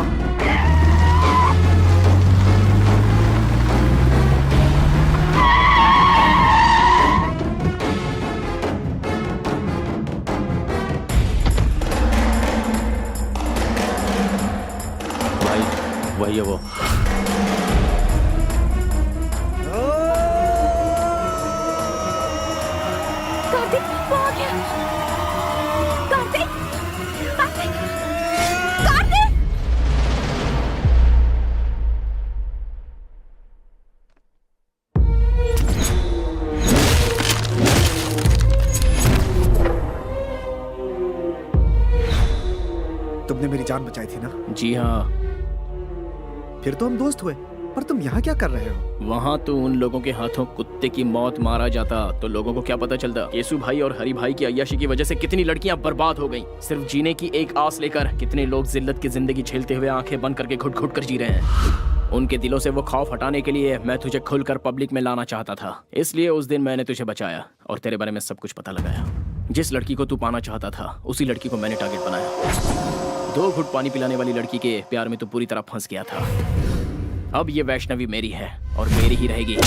वही है वो। कार्तिक, वो आ गया। कार्तिक, कार्तिक, कार्तिक। तुमने मेरी जान बचाई थी ना? जी हाँ। फिर तो हम दोस्त हुए, पर तुम यहाँ क्या कर रहे हो? वहाँ तो उन लोगों के हाथों कुत्ते की मौत मारा जाता तो लोगों को क्या पता चलता। केसु भाई और हरि भाई की अय्याशी की वजह से कितनी लड़कियां बर्बाद हो गईं। सिर्फ जीने की एक आस लेकर कितने लोग जिल्लत की जिंदगी झेलते हुए आंखें बंद करके घुट घुट कर जी रहे हैं। उनके दिलों से वो खौफ हटाने के लिए मैं तुझे खुलकर पब्लिक में लाना चाहता था। इसलिए उस दिन मैंने तुझे बचाया और तेरे बारे में सब कुछ पता लगाया। जिस लड़की को तू पाना चाहता था उसी लड़की को मैंने टारगेट बनाया। 2 घुट पानी पिलाने वाली लड़की के प्यार में तो पूरी तरह फंस गया था। अब ये वैष्णवी मेरी है और मेरी ही रहेगी।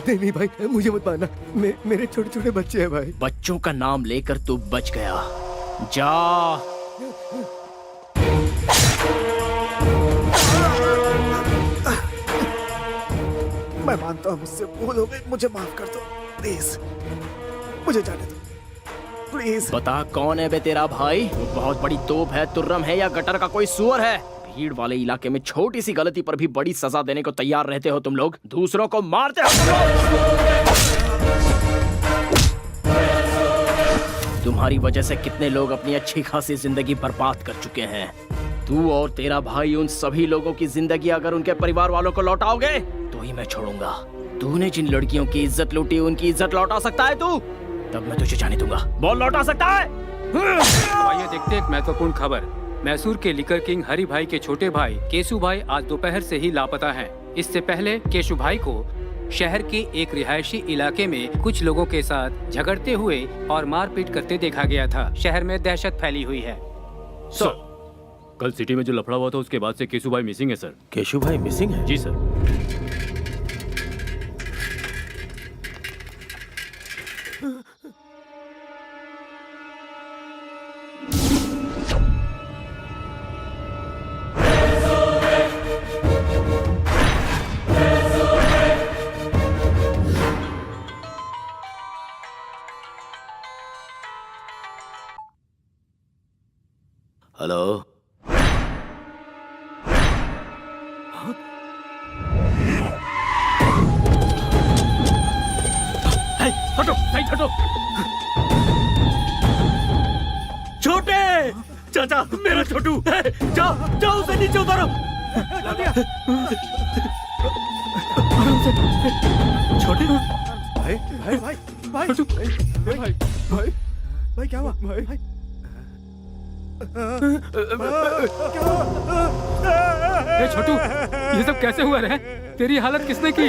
नहीं भाई, मुझे मत मारना। मेरे छोटे छोटे बच्चे हैं भाई। बच्चों का नाम लेकर तू बच गया। जा। मैं मानता हूँ मुझसे भूल हो गई, मुझे माफ कर दो प्लीज, मुझे जाने दो प्लीज। बता कौन है बे तेरा भाई? वो बहुत बड़ी तोप है, तुर्रम है या गटर का कोई सुअर है? भीड़ वाले इलाके में छोटी सी गलती पर भी बड़ी सजा देने को तैयार रहते हो तुम लोग, दूसरों को मारते हो तुम लोग। तुम्हारी वजह से कितने लोग अपनी अच्छी खासी जिंदगी बर्बाद कर चुके हैं। तू और तेरा भाई उन सभी लोगों की जिंदगी अगर उनके परिवार वालों को लौटाओगे तो ही मैं छोड़ूंगा। तूने जिन लड़कियों की इज्जत लूटी उनकी इज्जत लौटा सकता है तू? तब मैं तुझे जाने दूंगा। बोल, लौटा सकता है? आइए देखते हैं एक महत्वपूर्ण खबर। मैसूर के लिकर किंग हरि भाई के छोटे भाई केशु भाई आज दोपहर से ही लापता हैं। इससे पहले केशु भाई को शहर के एक रिहायशी इलाके में कुछ लोगों के साथ झगड़ते हुए और मारपीट करते देखा गया था। शहर में दहशत फैली हुई है। सर, कल सिटी में जो लफड़ा हुआ था उसके बाद से केशु भाई मिसिंग है सर। केशु भाई मिसिंग है? जी सर। हेलो, हटो, साइड हटो। छोटे चाचा, मेरा छोटू, जाओ जाओ उसे नीचे उतारो। छोटे भाई भाई भाई भाई भाई भाई भाई क्या हुआ भाई? छोटू, ये सब कैसे हुआ रे? तेरी हालत किसने की?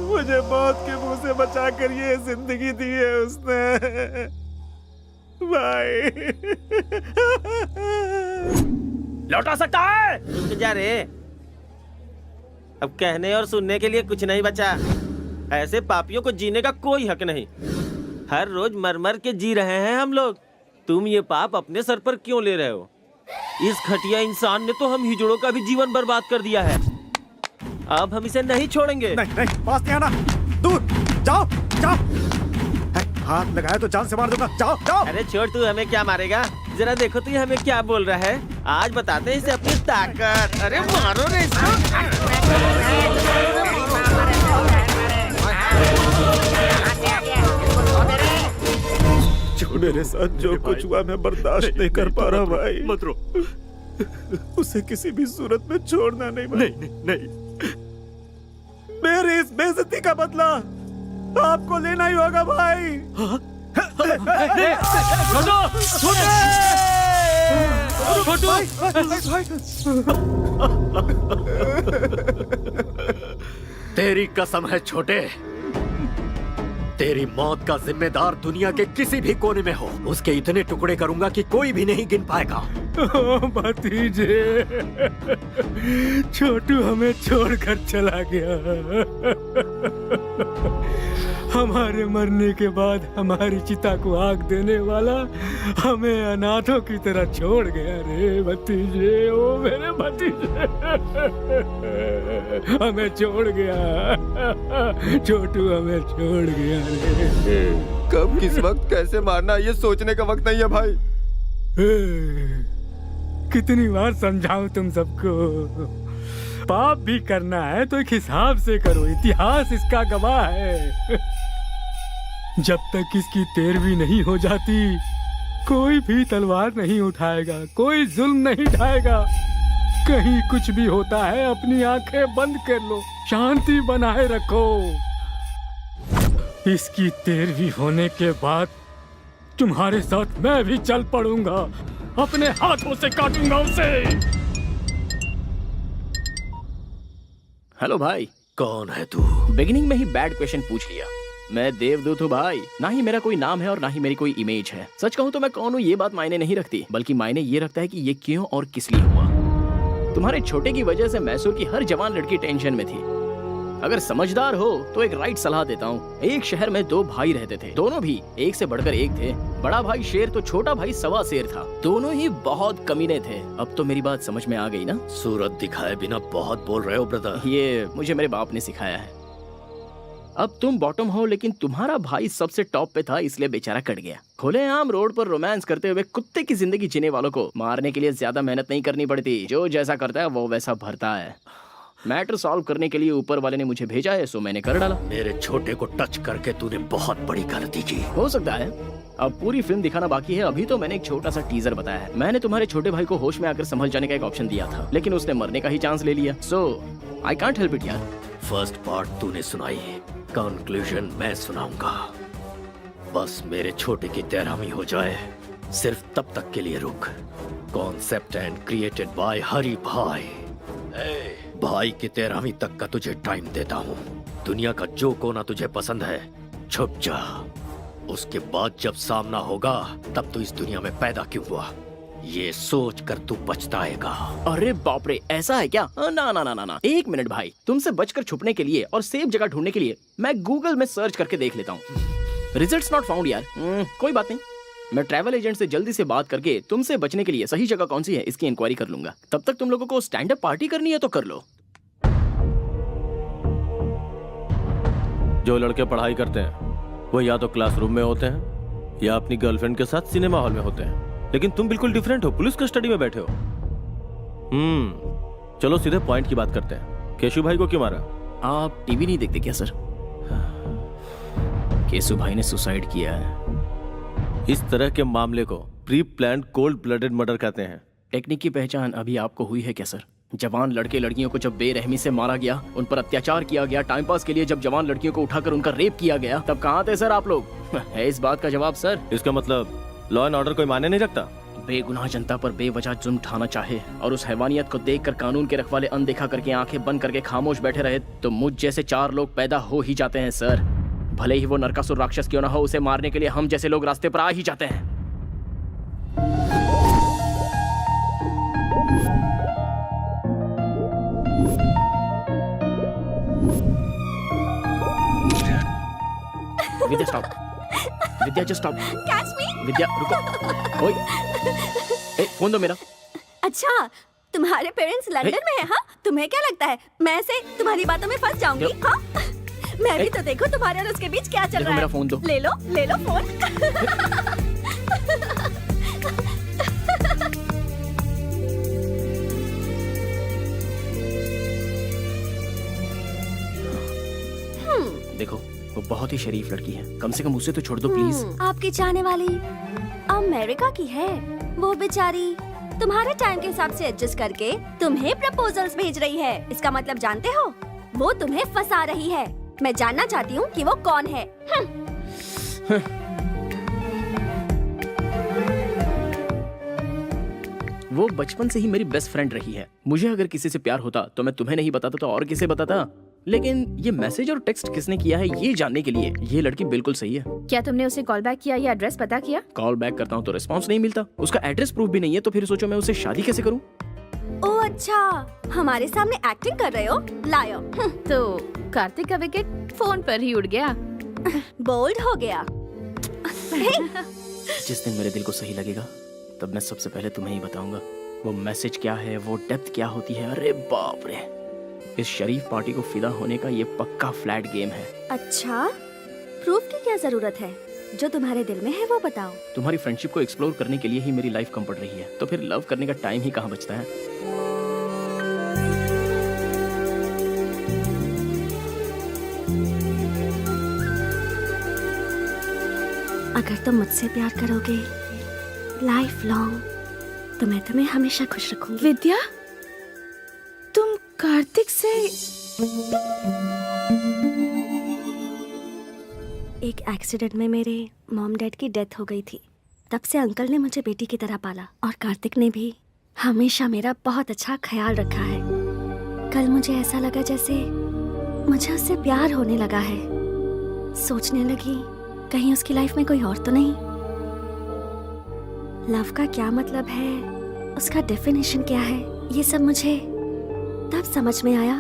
मुझे मौत के मुंह से बचा कर ये जिंदगी दी है उसने भाई। लौटा सकता है? रुक जा रे, अब कहने और सुनने के लिए कुछ नहीं बचा। ऐसे पापियों को जीने का कोई हक नहीं। हर रोज मर मर के जी रहे हैं हम लोग। तुम ये पाप अपने सर पर क्यों ले रहे हो? इस घटिया इंसान ने तो हम हिजड़ों का भी जीवन बर्बाद कर दिया है। अब हम इसे नहीं छोड़ेंगे। नहीं नहीं, पास नहीं आना, दूर जाओ जाओ। हाथ लगाया तो जान से मार दूंगा, जाओ जाओ। अरे छोड़, तू हमें क्या मारेगा? जरा देखो तो ये हमें क्या बोल रहा है। आज बताते हैं इसे अपनी ताकत। अरे मारो रे इसको। मेरे साथ जो कुछ हुआ मैं बर्दाश्त नहीं कर पा रहा भाई। मत रो। उसे किसी भी सूरत में छोड़ना नहीं भाई। नहीं नहीं, मेरी इस बेइज्जती का बदला आपको लेना ही होगा भाई। तेरी कसम है छोटे, तेरी मौत का जिम्मेदार दुनिया के किसी भी कोने में हो, उसके इतने टुकड़े करूंगा कि कोई भी नहीं गिन पाएगा। भतीजे, छोटू हमें छोड़कर चला गया। हमारे मरने के बाद हमारी चिता को आग देने वाला हमें अनाथों की तरह छोड़ गया रे भतीजे। ओ मेरे भतीजे, हमें छोड़ गया। छोटू हमें छोड़ गया रे। कब किस वक्त कैसे मारना ये सोचने का वक्त नहीं है भाई। कितनी बार समझाऊं तुम सबको? पाप भी करना है तो एक हिसाब से करो, इतिहास इसका गवाह है। जब तक इसकी तेरहवीं नहीं हो जाती कोई भी तलवार नहीं उठाएगा, कोई जुल्म नहीं ढाएगा। कहीं कुछ भी होता है अपनी आंखें बंद कर लो, शांति बनाए रखो। इसकी तेरहवीं होने के बाद तुम्हारे साथ मैं भी चल पड़ूंगा, अपने हाथों से काटूंगा उसे। हेलो भाई। कौन है तू? बिगिनिंग में ही बैड क्वेश्चन पूछ लिया। मैं देवदूत हूँ भाई, ना ही मेरा कोई नाम है और ना ही मेरी कोई इमेज है। सच कहूँ तो मैं कौन हूँ ये बात मायने नहीं रखती, बल्कि मायने ये रखता है कि ये क्यों और किस लिए हुआ। तुम्हारे छोटे की वजह से मैसूर की हर जवान लड़की टेंशन में थी। अगर समझदार हो तो एक राइट सलाह देता हूँ। एक शहर में 2 भाई रहते थे, दोनों भी एक से बढ़कर एक थे। बड़ा भाई शेर तो छोटा भाई सवा शेर था। दोनों ही बहुत कमीने थे। अब तो मेरी बात समझ में आ गई ना? सूरत दिखाए बिना बहुत बोल रहे हो ब्रदर। ये मुझे मेरे बाप ने सिखाया है। अब तुम बॉटम हो, लेकिन तुम्हारा भाई सबसे टॉप पे था, इसलिए बेचारा कट गया। खुलेआम रोड पर रोमांस करते हुए कुत्ते की जिंदगी जीने वालों को मारने के लिए ज्यादा मेहनत नहीं करनी पड़ती। जो जैसा करता है वो वैसा भरता है। मैटर सॉल्व करने के लिए ऊपर वाले ने मुझे भेजा है, सो मैंने कर डाला। मेरे छोटे को टच करके तूने बहुत बड़ी गलती की। हो सकता है, अब पूरी फिल्म दिखाना बाकी है। अभी तो मैंने एक छोटा सा टीजर बताया है। मैंने तुम्हारे छोटे भाई को होश में आकर संभल जाने का एक ऑप्शन दिया था, लेकिन उसने मरने का ही चांस ले लिया। सो आई कांट हेल्प इट यार। फर्स्ट पार्ट तूने सुनाई, कंक्लूजन मैं सुनाऊंगा। बस मेरे छोटे की तैरामी हो जाए, सिर्फ तब तक के लिए रुक। कॉन्सेप्ट एंड क्रिएटेड बाय हरी भाई। भाई की तैरामी तक का तुझे टाइम देता हूँ। दुनिया का जो कोना तुझे पसंद है छुप जा। उसके बाद जब सामना होगा तब तू इस दुनिया में पैदा क्यों हुआ ये सोच कर तू पछताएगा। अरे बाप रे, ऐसा है क्या? ना ना ना ना ना, एक मिनट भाई। तुमसे बचकर छुपने के लिए और सेफ जगह ढूंढने के लिए मैं गूगल में सर्च करके देख लेता हूँ। रिजल्ट्स नॉट फाउंड यार। कोई बात नहीं, मैं ट्रैवल एजेंट से जल्दी से बात करके तुमसे बचने के लिए सही जगह कौन सी है इसकी इंक्वायरी कर लूंगा। तब तक तुम लोगों को स्टैंड अप पार्टी करनी है तो कर लो। जो लड़के पढ़ाई करते हैं वो या तो क्लासरूम में होते हैं या अपनी गर्लफ्रेंड के साथ सिनेमा हॉल में होते हैं, लेकिन तुम बिल्कुल डिफरेंट हो, पुलिस कस्टडी में बैठे हो। चलो सीधे पॉइंट की बात करते हैं। केशु भाई को क्यों मारा? आप टीवी नहीं देखते क्या सर? केशु भाई ने सुसाइड किया है। इस तरह के मामले को pre planned cold blooded murder कहते हैं। टेक्निक की पहचान अभी आपको हुई है क्या सर? जवान लड़के लड़कियों को जब बेरहमी से मारा गया, उन पर अत्याचार किया गया, टाइम पास के लिए जब जवान लड़कियों को उठाकर उनका रेप किया गया, तब कहाँ थे सर आप लोग? है इस बात का जवाब सर? इसका मतलब लॉ एंड ऑर्डर कोई मायने नहीं रखता। बेगुनाह जनता पर बेवजह जुल्म ढाना चाहे और उस हैवानियत को देखकर कानून के रखवाले अनदेखा करके आंखें बंद करके खामोश बैठे रहे, तो मुझ जैसे 4 लोग पैदा हो ही जाते हैं सर। भले ही वो नरकासुर राक्षस क्यों ना हो, उसे मारने के लिए हम जैसे लोग रास्ते पर आ ही जाते हैं। Vidya stop. Vidya just stop. Catch me. Vidya रुको। ओए, फोन दो मेरा। अच्छा, तुम्हारे पेरेंट्स लंदन में हैं? हाँ, तुम्हें क्या लगता है मैं ऐसे तुम्हारी बातों में फंस जाऊंगी? हाँ, मैं भी तो देखो तुम्हारे और उसके बीच क्या चल रहा है। मेरा फोन दो। ले लो फोन। देखो, वो बहुत ही शरीफ लड़की है, कम से कम उसे तो छोड़ दो प्लीज। आपकी चाहने वाली अमेरिका की है। वो बेचारी तुम्हारे टाइम के हिसाब से एडजस्ट करके तुम्हें प्रपोजल्स भेज रही है। इसका मतलब जानते हो, वो तुम्हें फंसा रही है। मैं जानना चाहती हूँ कि वो कौन है। वो बचपन से ही मेरी बेस्ट फ्रेंड रही है। मुझे अगर किसी से प्यार होता तो मैं तुम्हें नहीं बताता तो और किसे बताता। लेकिन ये मैसेज और टेक्स्ट किसने किया है ये जानने के लिए ये लड़की बिल्कुल सही है। क्या तुमने उसे कॉल बैक किया या एड्रेस पता किया? कॉल बैक करता हूँ तो रिस्पांस नहीं मिलता, उसका एड्रेस प्रूफ भी नहीं है, तो फिर सोचो मैं उससे शादी कैसे करूँ? ओह अच्छा, हमारे सामने एक्टिंग कर रहे हो? लायो। तो कार्तिक का विकेट फोन पर ही उड़ गया। बोल्ड हो गया। जिस दिन मेरे दिल को सही लगेगा तब मैं सबसे पहले तुम्हें ही बताऊंगा वो मैसेज क्या है, वो डेप्थ क्या होती है। अरे बाप रे, इस शरीफ पार्टी को फिदा होने का ये पक्का फ्लैट गेम है। अच्छा, प्रूफ की क्या जरूरत है? जो तुम्हारे दिल में है वो बताओ। तुम्हारी फ्रेंडशिप को एक्सप्लोर करने के लिए ही मेरी लाइफ कम पड़ रही है, तो फिर लव करने का टाइम ही कहाँ बचता है। अगर तुम मुझसे प्यार करोगे लाइफ लॉन्ग, तो मैं तुम्हें हमेशा खुश रखूंगी। विद्या, तुम कार्तिक से एक एक्सीडेंट में मेरे मॉम डैड की डेथ हो गई थी। तब से अंकल ने मुझे बेटी की तरह पाला और कार्तिक ने भी हमेशा मेरा बहुत अच्छा ख्याल रखा है। कल मुझे ऐसा लगा जैसे मुझे उससे प्यार होने लगा है। सोचने लगी कहीं उसकी लाइफ में कोई और तो नहीं। लव का क्या मतलब है, उसका डेफिनेशन क्या है, ये सब मुझे तब समझ में आया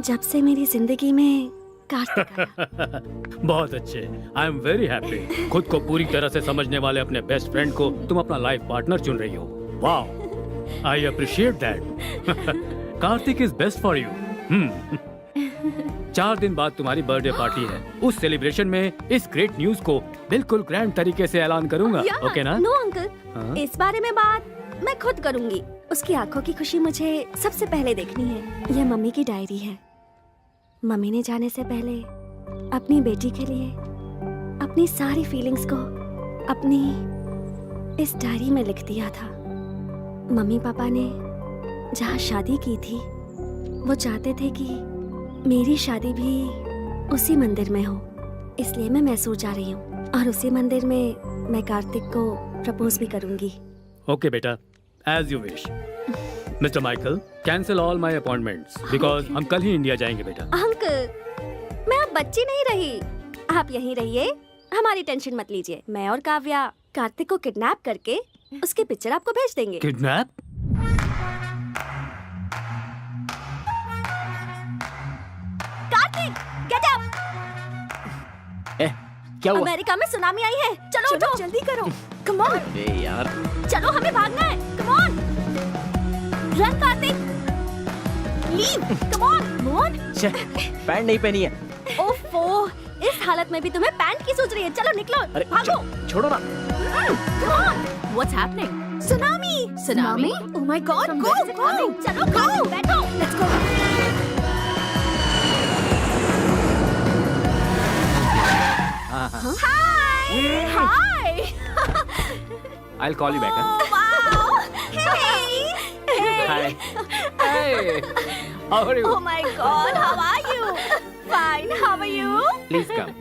जब से मेरी जिंदगी में कार्तिक आया। बहुत अच्छे। I am very happy. खुद को पूरी तरह से समझने वाले अपने बेस्ट फ्रेंड को तुम अपना लाइफ पार्टनर चुन रही हो। वाह, I appreciate that. Kartik is best for you. 4 दिन बाद तुम्हारी बर्थडे पार्टी है। उस सेलिब्रेशन में इस ग्रेट न्यूज को बिल्कुल ग्रैंड तरीके से ऐलान करूंगा। ओके ना? नो अंकल, इस बारे में बात मैं खुद करूंगी। उसकी आंखों की खुशी मुझे सबसे पहले देखनी है। यह मम्मी की डायरी है। मम्मी ने जाने से पहले अपनी बेटी के लिए अपनी सारी फीलिंग्स को अपनी इस डायरी में लिख दिया था। मम्मी पापा ने जहाँ शादी की थी वो चाहते थे कि मेरी शादी भी उसी मंदिर में हो, इसलिए मैं मैसूर जा रही हूँ और उसी मंदिर में मैं कार्तिक को प्रपोज भी करूंगी। ओके बेटा, as you wish. Mister Michael, cancel all my appointments because हम कल ही इंडिया जाएंगे बेटा। अंकल, मैं अब बच्ची नहीं रही। आप यहीं रहिए, हमारी टेंशन मत लीजिए। मैं और काव्या कार्तिक को किडनैप करके उसकी पिक्चर आपको भेज देंगे। किडनैप? Kartik, get up! क्या हुआ? अमेरिका में सुनामी आई है। चलो उठो, जल्दी करो। Come on. अरे यार, चलो, हमें भागना है। Come on, run Kartik, leave, come on, move on. Pant नहीं पहनी है। ओफो, इस हालत में भी तुम्हें पैंट की सोच रही है। चलो निकलो, अरे भागो। छोड़ो ना। Come on. What's happening? Tsunami. Tsunami? Oh my God! Go, go. चलो, go. बैठो. Let's go. Hi. Hi. I'll call you back. Oh wow. Hey. Hi. Hey. How are you? Oh my God. How are you? Fine. How are you? Please come.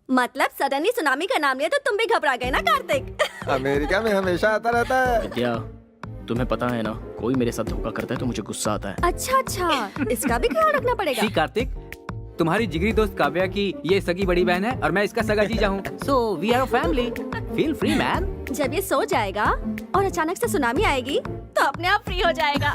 मतलब suddenly tsunami का नाम लिया तो तुम भी घबरा गए ना कार्तिक? अमेरिका में हमेशा आता रहता है। विद्या, तुम्हें पता है ना, कोई मेरे साथ धोखा करता है तो मुझे गुस्सा आता है। अच्छा अच्छा, इसका भी ख्याल रखना पड़ेगा। कार्तिक, तुम्हारी जिगरी दोस्त काव्या की ये सगी बड़ी बहन है और मैं इसका सगा जीजा हूँ। So we are a family. Feel free man. जब ये सो जाएगा और अचानक से सुनामी आएगी तो अपने आप फ्री हो जाएगा।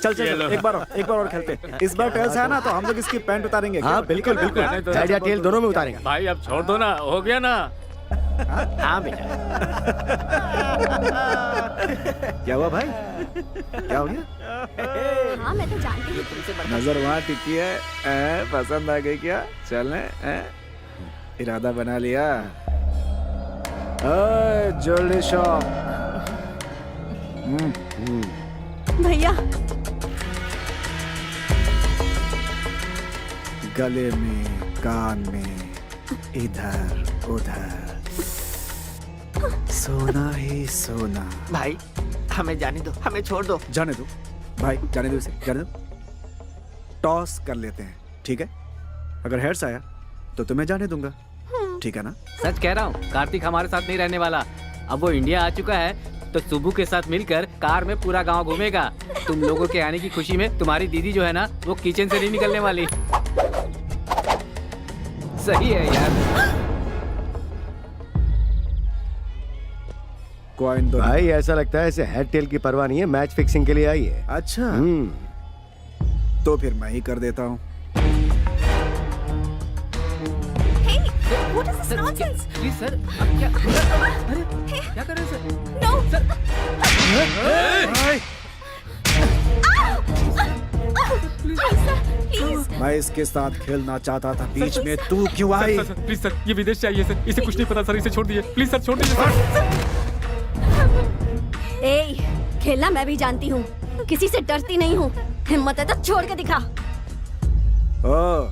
चल चल एक बार और खेलते। इस बार टेल्स है ना तो हम लोग इसकी पैंट उतारेंगे। हाँ बिल्कुल बिल्कुल, हेड या टेल दोनों में उतारेंगे। भाई अब छोड़ दो ना, हो गया ना। हाँ बेटा। क्या हुआ भाई? क्या हो गया? हाँ मैं तो जानती हूँ तुमसे बड़ा। नजर वहाँ टिकी है। पसंद आ गई क्या? चलने? इरादा बना लिया? Jewellery shop. भैया गले में, कान में, इधर उधर, सोना ही सोना। भाई हमें जाने दो, हमें छोड़ दो। जाने दो भाई, जाने दो इसे, जाने दो। टॉस कर लेते हैं, ठीक है? अगर हेड्स आया तो तुम्हें जाने दूंगा, ठीक है ना? सच कह रहा हूँ, कार्तिक हमारे साथ नहीं रहने वाला। अब वो इंडिया आ चुका है तो सुबू के साथ मिलकर कार में पूरा गांव घूमेगा। तुम लोगों के आने की खुशी में तुम्हारी दीदी जो है ना, वो किचन से नहीं निकलने वाली। सही है यार। कॉइन दो भाई ऐसा लगता है इसे हेड टेल की परवाह नहीं है, मैच फिक्सिंग के लिए आई है। अच्छा, तो फिर मैं ही कर देता हूँ। What is this nonsense? Please sir, क्या कर रहे हो सर? No. Please. मैं इसके साथ खेलना चाहता था, बीच में तू क्यों आई? प्लीज सर, ये विदेश चाहिए सर, इसे कुछ नहीं पता सर, इसे छोड़ दीजिए प्लीज सर, छोड़ दीजिए सर। ए, खेलना मैं भी जानती हूँ, किसी से डरती नहीं हूँ। हिम्मत है तो छोड़ के दिखा। ओ,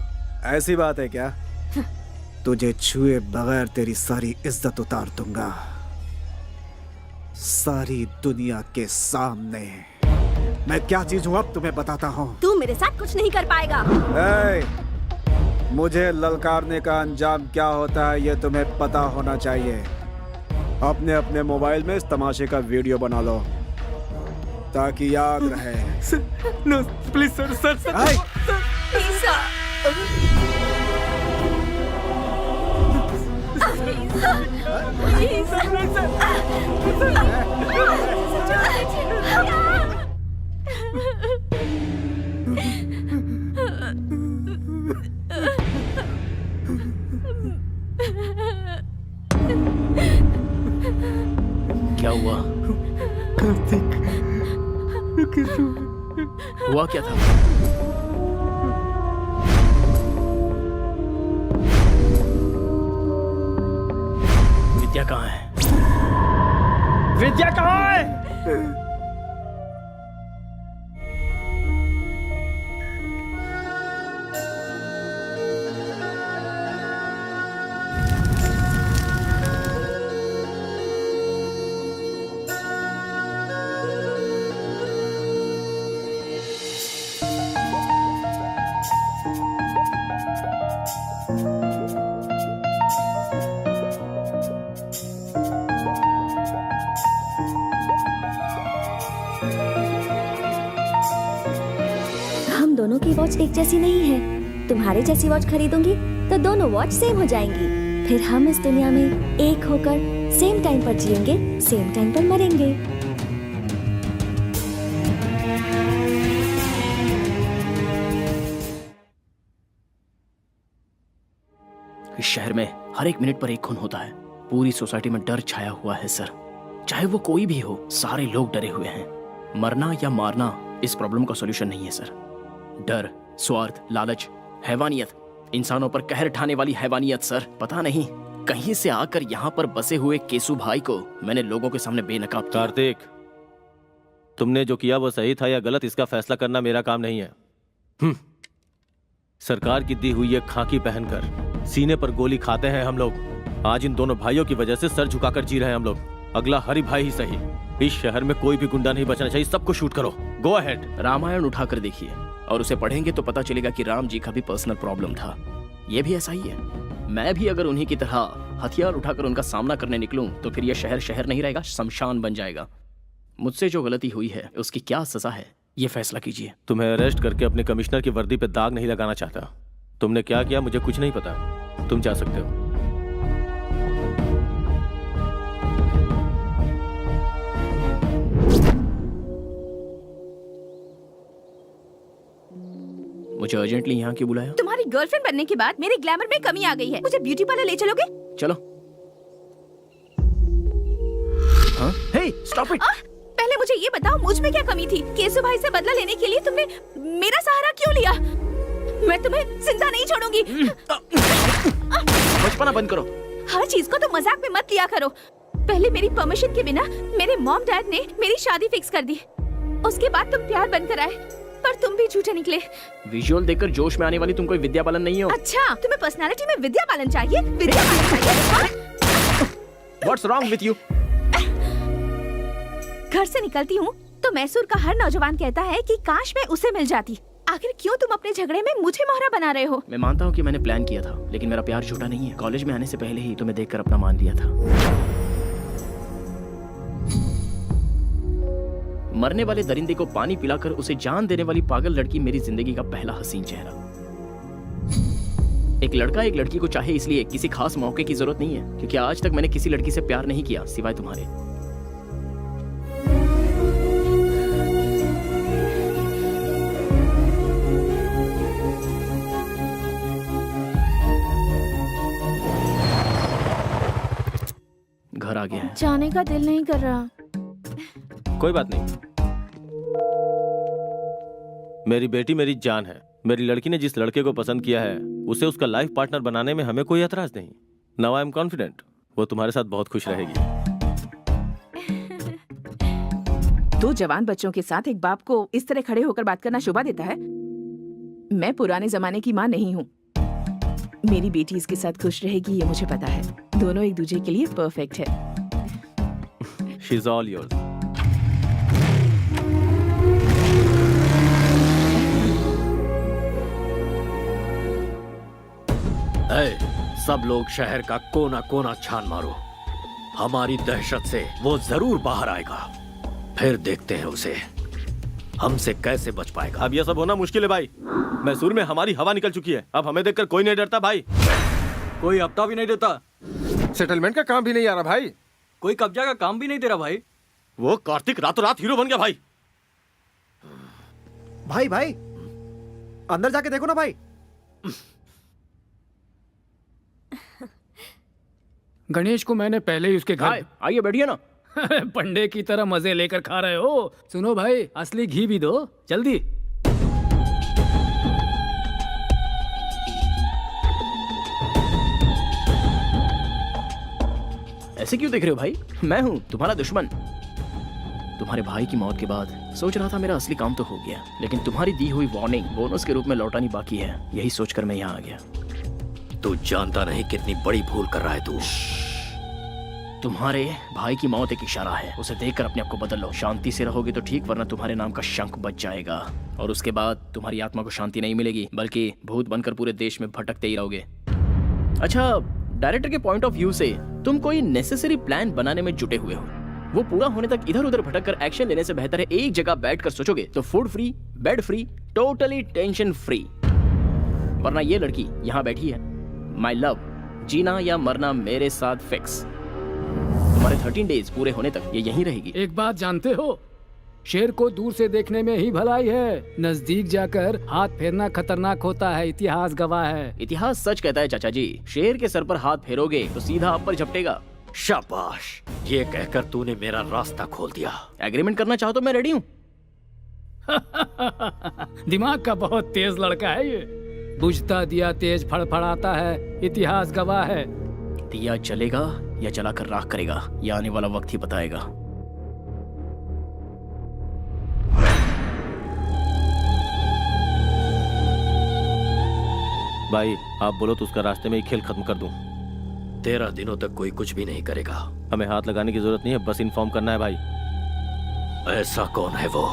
ऐसी बात है क्या? तुझे छुए बगैर तेरी सारी इज्जत उतार दूंगा, सारी दुनिया के सामने। मैं क्या चीज हूँ अब तुम्हें बताता हूँ। तू मेरे साथ कुछ नहीं कर पाएगा। मुझे ललकारने का अंजाम क्या होता है ये तुम्हें पता होना चाहिए। अपने अपने मोबाइल में इस तमाशे का वीडियो बना लो। ताकि याद रहे। No please sir sir sir आए। क्या हुआ? हुआ क्या था? विद्या कहाँ है? विद्या कहाँ है? हम दोनों की वॉच एक जैसी नहीं है। तुम्हारे जैसी वॉच खरीदूंगी तो दोनों वॉच सेम हो जाएंगी। फिर हम इस दुनिया में एक होकर सेम टाइम पर जिएंगे, सेम टाइम पर मरेंगे। इस शहर में हर एक मिनट पर एक खून होता है। पूरी सोसाइटी में डर छाया हुआ है सर। चाहे वो कोई भी हो, सारे लोग डरे हुए हैं। मरना या मारना इस प्रॉब्लम का सॉल्यूशन नहीं है सर। डर, स्वार्थ, लालच, हैवानियत, इंसानों पर कहर ढाने वाली हैवानियत सर। पता नहीं कहीं से आकर यहाँ पर बसे हुए केसु भाई को मैंने लोगों के सामने बेनकाब किया। कार्तिक, तुमने जो किया वो सही था या गलत, इसका फैसला करना मेरा काम नहीं है। सरकार की दी हुई ये खाकी पहनकर सीने पर गोली खाते हैं हम लोग। आज इन दोनों भाइयों की वजह से सर झुकाकर जी रहे हैं हम लोग। अगला हरि भाई ही सही। इस शहर में कोई भी गुंडा नहीं बचना चाहिए। सबको शूट करो। Go ahead. रामायण उठाकर देखिए और उसे पढ़ेंगे तो पता चलेगा कि राम जी का भी पर्सनल प्रॉब्लम था। ये भी ऐसा ही है। मैं भी अगर उन्हीं की तरह हथियार उठाकर उनका सामना करने निकलूं तो फिर यह शहर शहर नहीं रहेगा, शमशान बन जाएगा। मुझसे जो गलती हुई है उसकी क्या सजा है, ये फैसला कीजिए। तुम्हें अरेस्ट करके अपने कमिश्नर की वर्दी पे दाग नहीं लगाना चाहता। तुमने क्या किया मुझे कुछ नहीं पता। तुम जा सकते हो। मुझे अर्जेंटली यहाँ क्यों बुलाया? तुम्हारी गर्लफ्रेंड बनने के बाद मेरे ग्लैमर में कमी आ गई है। मुझे ब्यूटी पार्लर ले चलोगे? चलो। हाँ? हे, स्टॉप इट। पहले मुझे ये बताओ, मुझ में क्या कमी थी? केसु भाई से बदला लेने के लिए तुमने मेरा सहारा क्यों लिया? मैं तुम्हें जिंदा नहीं छोड़ूंगी। बचपना बंद करो। हर चीज को तो मजाक में मत लिया करो। पहले मेरी परमिशन के बिना मेरे मॉम डैड ने मेरी शादी फिक्स कर दी। उसके बाद तुम प्यार बनकर आए, पर तुम भी झूठे निकले। विजुअल देखकर जोश में आने वाली तुम कोई विद्या बालन नहीं हो। अच्छा, तुम्हें पर्सनालिटी में विद्या बालन चाहिए? विद्या बालन चाहिए? What's wrong with you? घर से निकलती हूँ तो मैसूर का हर नौजवान कहता है कि काश मैं उसे मिल जाती। आखिर क्यों तुम अपने झगड़े में मुझे मोहरा बना रहे हो? मैं मानता हूँ कि मैंने प्लान किया था, लेकिन मेरा प्यार झूठा नहीं है। कॉलेज में आने से पहले ही तुम्हें देखकर अपना मान लिया था। मरने वाले दरिंदे को पानी पिलाकर उसे जान देने वाली पागल लड़की मेरी जिंदगी का पहला हसीन चेहरा। एक लड़का एक लड़की को चाहे इसलिए किसी खास मौके की जरूरत नहीं है, क्योंकि आज तक मैंने किसी लड़की से प्यार नहीं किया सिवाय तुम्हारे। घर आ गया है। जाने का दिल नहीं कर रहा। कोई बात नहीं। मेरी बेटी मेरी जान है। मेरी लड़की ने जिस लड़के को पसंद किया है उसे उसका लाइफ पार्टनर बनाने में हमें कोई एतराज नहीं। नाउ आई एम कॉन्फिडेंट वो तुम्हारे साथ बहुत खुश रहेगी। दो जवान बच्चों के साथ एक बाप को इस तरह खड़े होकर बात करना शोभा देता है? मैं पुराने जमाने की माँ नहीं हूँ। मेरी बेटी इसके साथ खुश रहेगी ये मुझे पता है। दोनों एक दूसरे के लिए परफेक्ट है। She's all yours. सब लोग शहर का कोना कोना छान मारो। हमारी दहशत से वो जरूर बाहर आएगा। फिर देखते हैं उसे हमसे कैसे बच पाएगा? अब यह सब होना मुश्किल है भाई। मैसूर में हमारी हवा निकल चुकी है, अब हमें देखकर कोई नहीं डरता भाई। कोई हफ्ता भी नहीं देता, सेटलमेंट का काम भी नहीं आ रहा भाई। कोई कब्जा का काम भी नहीं दे रहा भाई। वो कार्तिक रातों रात हीरो बन गया भाई। भाई भाई अंदर जाके देखो ना भाई। गणेश को मैंने पहले ही उसके घर आइए बैठिए ना। पंडे की तरह मजे लेकर खा रहे हो। सुनो भाई, असली घी भी दो जल्दी। ऐसे क्यों देख रहे हो भाई? मैं हूँ तुम्हारा दुश्मन। तुम्हारे भाई की मौत के बाद सोच रहा था मेरा असली काम तो हो गया, लेकिन तुम्हारी दी हुई वार्निंग बोनस के रूप में लौटानी बाकी है। यही सोचकर मैं यहाँ आ गया। तू जानता नहीं कितनी बड़ी भूल कर रहा है तू। तुम्हारे भाई की मौत एक इशारा है, उसे देखकर अपने आप को बदल लो। शांति से रहोगे तो ठीक, वरना तुम्हारे नाम का शंख बच जाएगा और उसके बाद तुम्हारी आत्मा को शांति नहीं मिलेगी, बल्कि भूत बनकर पूरे देश में भटकते ही रहोगे। अच्छा, डायरेक्टर के पॉइंट ऑफ व्यू से तुम कोई नेसेसरी प्लान बनाने में जुटे हुए हो। वो पूरा होने तक इधर उधर भटक कर एक्शन लेने से बेहतर है एक जगह बैठकर सोचोगे तो food free, bed free, totally tension free. वरना ये लड़की यहाँ बैठी है, माय लव, जीना या मरना मेरे साथ फिक्स। तुम्हारे 13 डेज पूरे होने तक ये यहीं रहेगी। एक बात जानते हो, शेर को दूर से देखने में ही भलाई है, नजदीक जाकर हाथ फेरना खतरनाक होता है, इतिहास गवाह है। इतिहास सच कहता है चाचा जी, शेर के सर पर हाथ फेरोगे तो सीधा आप पर झपटेगा। शाबाश, ये कहकर तूने मेरा रास्ता खोल दिया। एग्रीमेंट करना चाहो तो मैं रेडी हूँ। दिमाग का बहुत तेज लड़का है ये। बुझता दिया तेज फड़फड़ाता है, इतिहास गवाह है। दिया जलेगा या जलाकर राख करेगा, यह आने वाला वक्त ही बताएगा। भाई आप बोलो तो उसका रास्ते में ही खेल खत्म कर दूं। 13 दिनों तक कोई कुछ भी नहीं करेगा। हमें हाथ लगाने की जरूरत नहीं है, बस इन्फॉर्म करना है भाई। ऐसा कौन है वो?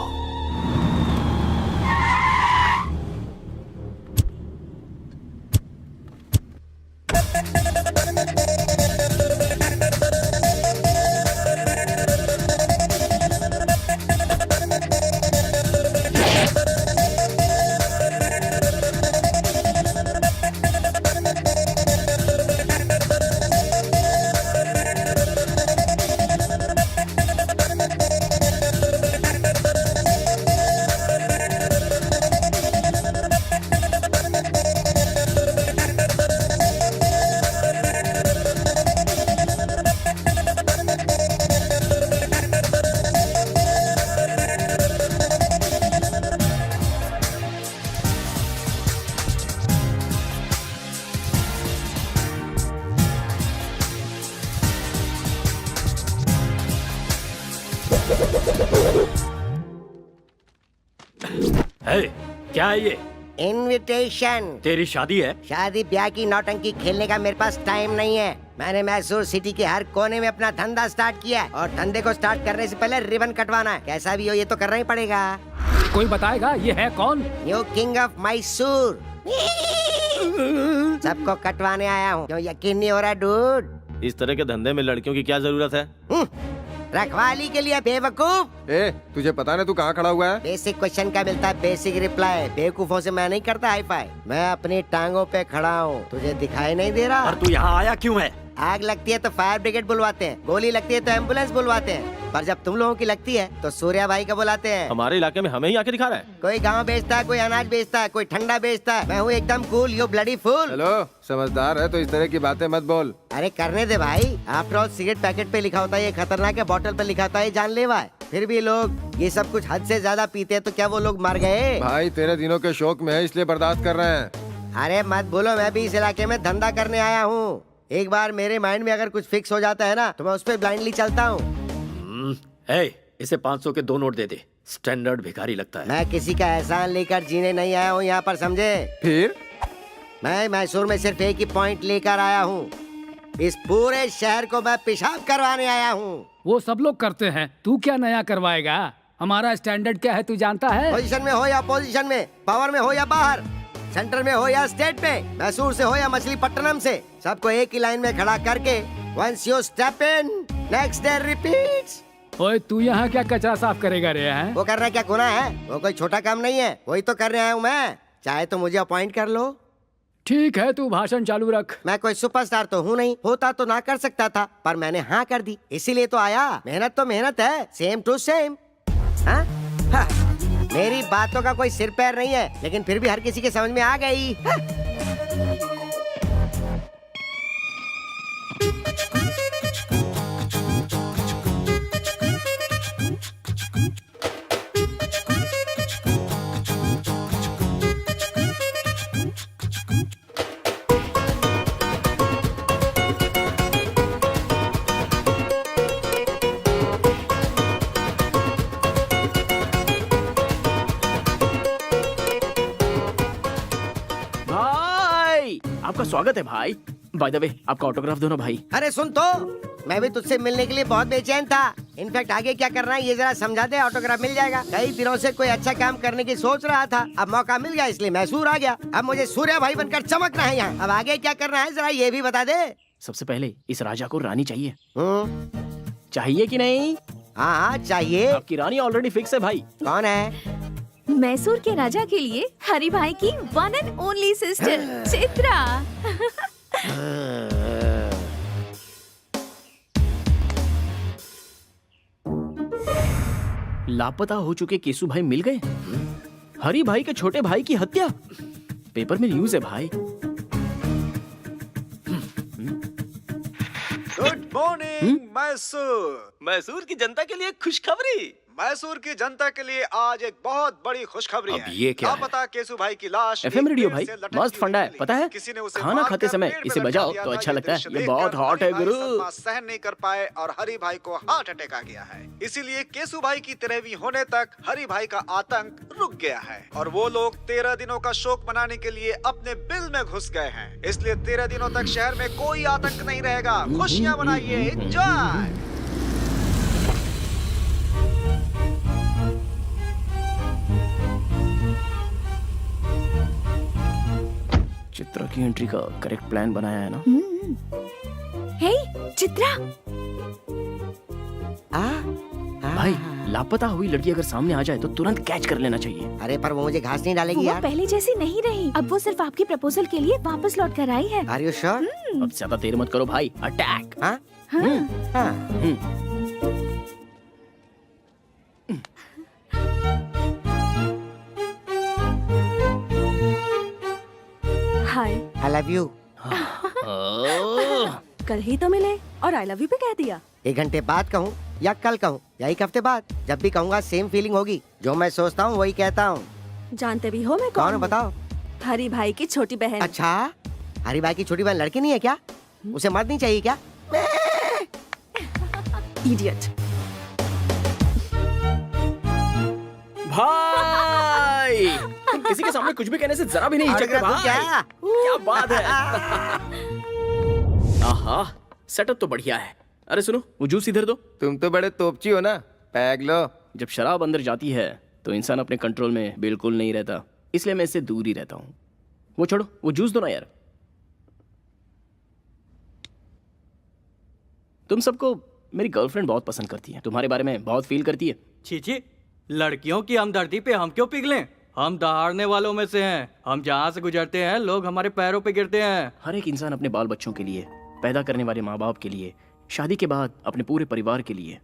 क्या है ये? इनविटेशन। तेरी शादी है? शादी ब्याह की नौटंकी खेलने का मेरे पास टाइम नहीं है। मैंने मैसूर सिटी के हर कोने में अपना धंधा स्टार्ट किया है और धंधे को स्टार्ट करने से पहले रिबन कटवाना है। कैसा भी हो ये तो करना ही पड़ेगा। कोई बताएगा ये है कौन? New king of Mysore. सबको कटवाने आया हूँ। क्यों यकीन नहीं हो रहा डूड? इस तरह के धंधे में लड़कियों की क्या जरूरत है? रखवाली के लिए बेवकूफ। तुझे पता नहीं तू कहाँ खड़ा हुआ है? बेसिक क्वेश्चन का मिलता है बेसिक रिप्लाई। बेवकूफों से मैं नहीं करता हाई फाई। मैं अपनी टांगों पे खड़ा हूँ, तुझे दिखाई नहीं दे रहा? और तू यहाँ आया क्यों है? आग लगती है तो फायर ब्रिगेड बुलवाते हैं, गोली लगती है तो एम्बुलेंस बुलवाते हैं, पर जब तुम लोगों की लगती है तो सूर्या भाई का बुलाते हैं। हमारे इलाके में हमें ही आके दिखा रहा है। कोई गांव बेचता है, कोई अनाज बेचता है, कोई ठंडा बेचता है। मैं हूँ एकदम cool, you bloody fool. Hello, समझदार है तो इस तरह की बातें मत बोल। अरे करने दे भाई। आफ्टर ऑल सिगरेट पैकेट पे लिखा होता है ये खतरनाक है, बॉटल पे लिखा होता है ये जानलेवा है। फिर भी लोग ये सब कुछ हद से ज्यादा पीते हैं, तो क्या वो लोग मर गए? भाई 13 दिनों के शौक में है इसलिए बर्दाश्त कर रहे हैं। अरे मत बोलो, मैं भी इस इलाके में धंधा करने आया हूँ। एक बार मेरे माइंड में अगर कुछ फिक्स हो जाता है ना तो मैं उस पर ब्लाइंडली चलता हूँ। इसे 500 के 2 नोट दे दे। स्टैंडर्ड भिखारी लगता है। मैं किसी का एहसान लेकर जीने नहीं आया हूँ यहाँ पर, समझे? फिर मैं मैसूर में सिर्फ एक ही पॉइंट लेकर आया हूँ। इस पूरे शहर को मैं पेशाब करवाने आया हूँ। वो सब लोग करते हैं, तू क्या नया करवाएगा? हमारा स्टैंडर्ड क्या है तू जानता है? पोजीशन में हो या अपोजिशन में, पावर में हो या बाहर, सेंटर में हो या स्टेट में, मैसूर से हो या मछलीपट्टनम से, सबको एक ही लाइन में खड़ा करके once you step in, next day repeats। ओए तू यहाँ क्या कचरा साफ करेगा रे हैं? वो करना क्या गुनाह है? वो कोई छोटा काम नहीं है, वही तो कर रहा हूँ मैं। चाहे तो मुझे अपॉइंट कर लो। ठीक है, तू भाषण चालू रख। मैं कोई सुपरस्टार तो हूँ नहीं, होता तो ना कर सकता था, पर मैंने हाँ कर दी, इसीलिए तो आया। मेहनत तो मेहनत है, सेम टू सेम। हाँ? हाँ। मेरी बातों का कोई सिर पैर नहीं है, लेकिन फिर भी हर किसी के समझ में आ गई। हाँ। आपका स्वागत है भाई। बाय द वे, आपका ऑटोग्राफ दो ना भाई। अरे सुन तो, मैं भी तुझसे मिलने के लिए बहुत बेचैन था। इनफैक्ट आगे क्या करना है ये जरा समझा दे, ऑटोग्राफ मिल जाएगा। कई दिनों से कोई अच्छा काम करने की सोच रहा था, अब मौका मिल गया इसलिए मैसूर आ गया। अब मुझे सूर्य भाई बनकर चमकना है यहाँ। अब आगे क्या करना है जरा ये भी बता दे। सबसे पहले इस राजा को रानी चाहिए। चाहिए कि नहीं? हाँ चाहिए। आपकी रानी ऑलरेडी फिक्स है भाई। कौन है? मैसूर के राजा के लिए हरि भाई की one and only sister Chitra. लापता हो चुके केसु भाई मिल गए। हरि भाई के छोटे भाई की हत्या, पेपर में न्यूज है भाई। Good morning Mysore. मैसूर की जनता के लिए खुशखबरी। मैसूर की जनता के लिए आज एक बहुत बड़ी खुशखबरी है। ये क्या है? लापता केसु भाई की लाश एफएम रेडियो भाई से लटकती मस्त फंडा है, पता है? किसी ने उसे खाना मारकर खाते समय पेड़ में इसे लटका बजाओ दिया तो था। अच्छा लगता है। दृश्य ये देखकर बहुत हॉट है हरि भाई गुरु। सदमा सहन नहीं कर पाए और हरि भाई को हार्ट अटैक आ गया है। इसीलिए केसु भाई की 13वीं होने तक हरि भाई का आतंक रुक गया है और वो लोग 13 दिनों का शोक मनाने के लिए अपने बिल में घुस गए हैं। इसलिए 13 दिनों तक शहर में कोई आतंक नहीं रहेगा। खुशियां मनाइए, एंजॉय। चित्रा की एंट्री का करेक्ट प्लान बनाया है ना? हे चित्रा। भाई लापता हुई लड़की अगर सामने आ जाए तो तुरंत कैच कर लेना चाहिए। अरे पर वो मुझे घास नहीं डालेगी वो यार। पहले जैसी नहीं रही, अब वो सिर्फ आपके प्रपोजल के लिए वापस लौट कर आई है। Are you sure? अब ज्यादा देर मत करो भाई, अटैक। हाँ? हाय। I love you। कल ही तो मिले और आई लव यू भी कह दिया। 1 घंटे बाद कहूँ या कल कहूँ या 1 हफ्ते बाद, जब भी कहूँगा सेम फीलिंग होगी। जो मैं सोचता हूँ वही कहता हूँ। जानते भी हो मैं कौन कौन है हूँ? बताओ। हरि भाई की छोटी बहन। अच्छा, हरी भाई की छोटी बहन लड़की नहीं है क्या? उसे मर्द नहीं चाहिए क्या? इडियट। भाई तुम किसी के सामने कुछ भी कहने से जरा भी नहीं हिचकते भाई। क्या बात है। आहा, सेटअप तो बढ़िया है। अरे सुनो, वो जूस इधर दो। तुम तो बड़े तोपची हो ना, पैग लो। जब शराब अंदर जाती है तो इंसान अपने कंट्रोल में बिल्कुल नहीं रहता, इसलिए मैं इससे दूर ही रहता हूँ। वो छोड़ो, वो जूस दो ना यार। तुम सबको मेरी गर्लफ्रेंड बहुत पसंद करती है, तुम्हारे बारे में बहुत फील करती है। छी, लड़कियों की हमदर्दी पे हम क्यों पिघलें? हम दहाड़ने वालों में से हैं। हम जहाँ से गुजरते हैं लोग हमारे पैरों पे गिरते हैं। हर एक इंसान अपने बाल बच्चों के लिए, पैदा करने वाले माँ बाप के लिए, शादी के बाद अपने पूरे परिवार के लिए,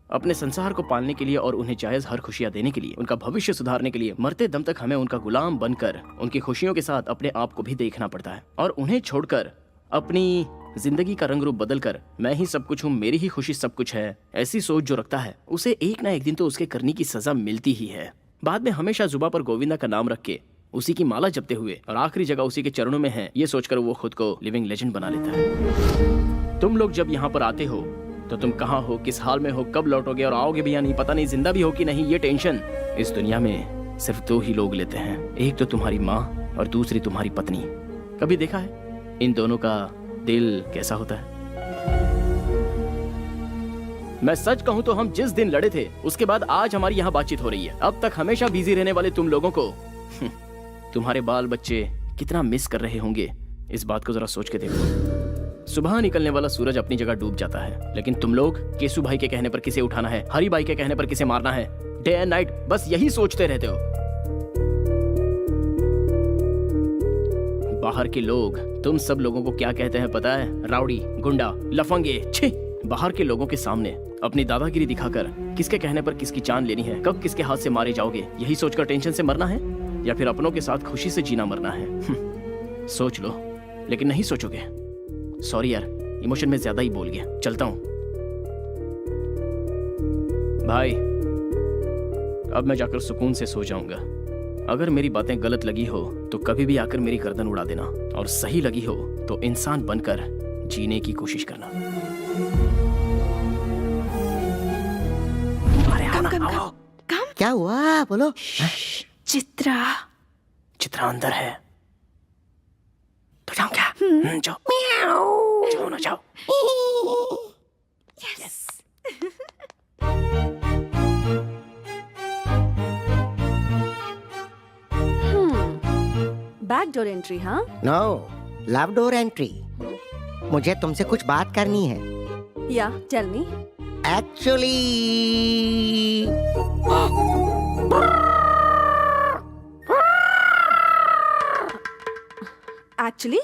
अपने संसार को पालने के लिए और उन्हें जायज हर खुशियां देने के लिए, उनका भविष्य सुधारने के लिए मरते दम तक हमें उनका गुलाम बनकर उनकी खुशियों के साथ अपने आप को भी देखना पड़ता है। और उन्हें छोड़कर अपनी जिंदगी का रंग रूप बदलकर मैं ही सब कुछ हूँ, मेरी ही खुशी सब कुछ है, ऐसी सोच जो रखता है उसे एक ना एक दिन तो उसके करने की सजा मिलती ही है। बाद में हमेशा जुबा पर गोविंदा का नाम रख के उसी की माला जपते हुए और आखिरी जगह उसी के चरणों में है, ये सोचकर वो खुद को लिविंग लेजेंड बना लेता है। तुम लोग जब यहाँ पर आते हो तो तुम कहाँ हो, किस हाल में हो, कब लौटोगे और आओगे भी या नहीं पता नहीं, जिंदा भी हो कि नहीं, ये टेंशन इस दुनिया में सिर्फ 2 ही लोग लेते हैं। एक तो तुम्हारी माँ और दूसरी तुम्हारी पत्नी। कभी देखा है इन दोनों का दिल कैसा होता है? मैं सच कहूं तो हम जिस दिन लड़े थे उसके बाद आज हमारी यहाँ बातचीत हो रही है। अब तक हमेशा बिजी रहने वाले तुम लोगों को तुम्हारे बाल बच्चे कितना मिस कर रहे होंगे, इस बात को जरा सोच के देखो। सुबह निकलने वाला सूरज अपनी जगह डूब जाता है, लेकिन तुम लोग केसु भाई के कहने पर किसे उठाना है, हरी भाई के कहने पर किसे मारना है, डे एंड नाइट बस यही सोचते रहते हो। बाहर के लोग तुम सब लोगों को क्या कहते हैं पता है? राउडी, गुंडा, लफंगे। छी! बाहर के लोगों के सामने अपनी दादागिरी दिखाकर किसके कहने पर किसकी जान लेनी है, कब किसके हाथ से मारे जाओगे, यही सोचकर टेंशन से मरना है या फिर अपनों के साथ खुशी से जीना मरना है? सोच लो, लेकिन नहीं सोचोगे। सॉरी यार, इमोशन में ज्यादा ही बोल गया, चलता हूं। भाई अब मैं जाकर सुकून से सो जाऊंगा। अगर मेरी बातें गलत लगी हो तो कभी भी आकर मेरी गर्दन उड़ा देना, और सही लगी हो तो इंसान बनकर जीने की कोशिश करना। अरे आओ ना, आओ। क्या हुआ बोलो? चित्रा चित्रा अंदर है तो जाओ क्या? जाओ जाओ ना, जाओ। यस। बैक डोर एंट्री, हाँ? No, love door entry. मुझे तुमसे कुछ बात करनी है। या tell me. Actually actually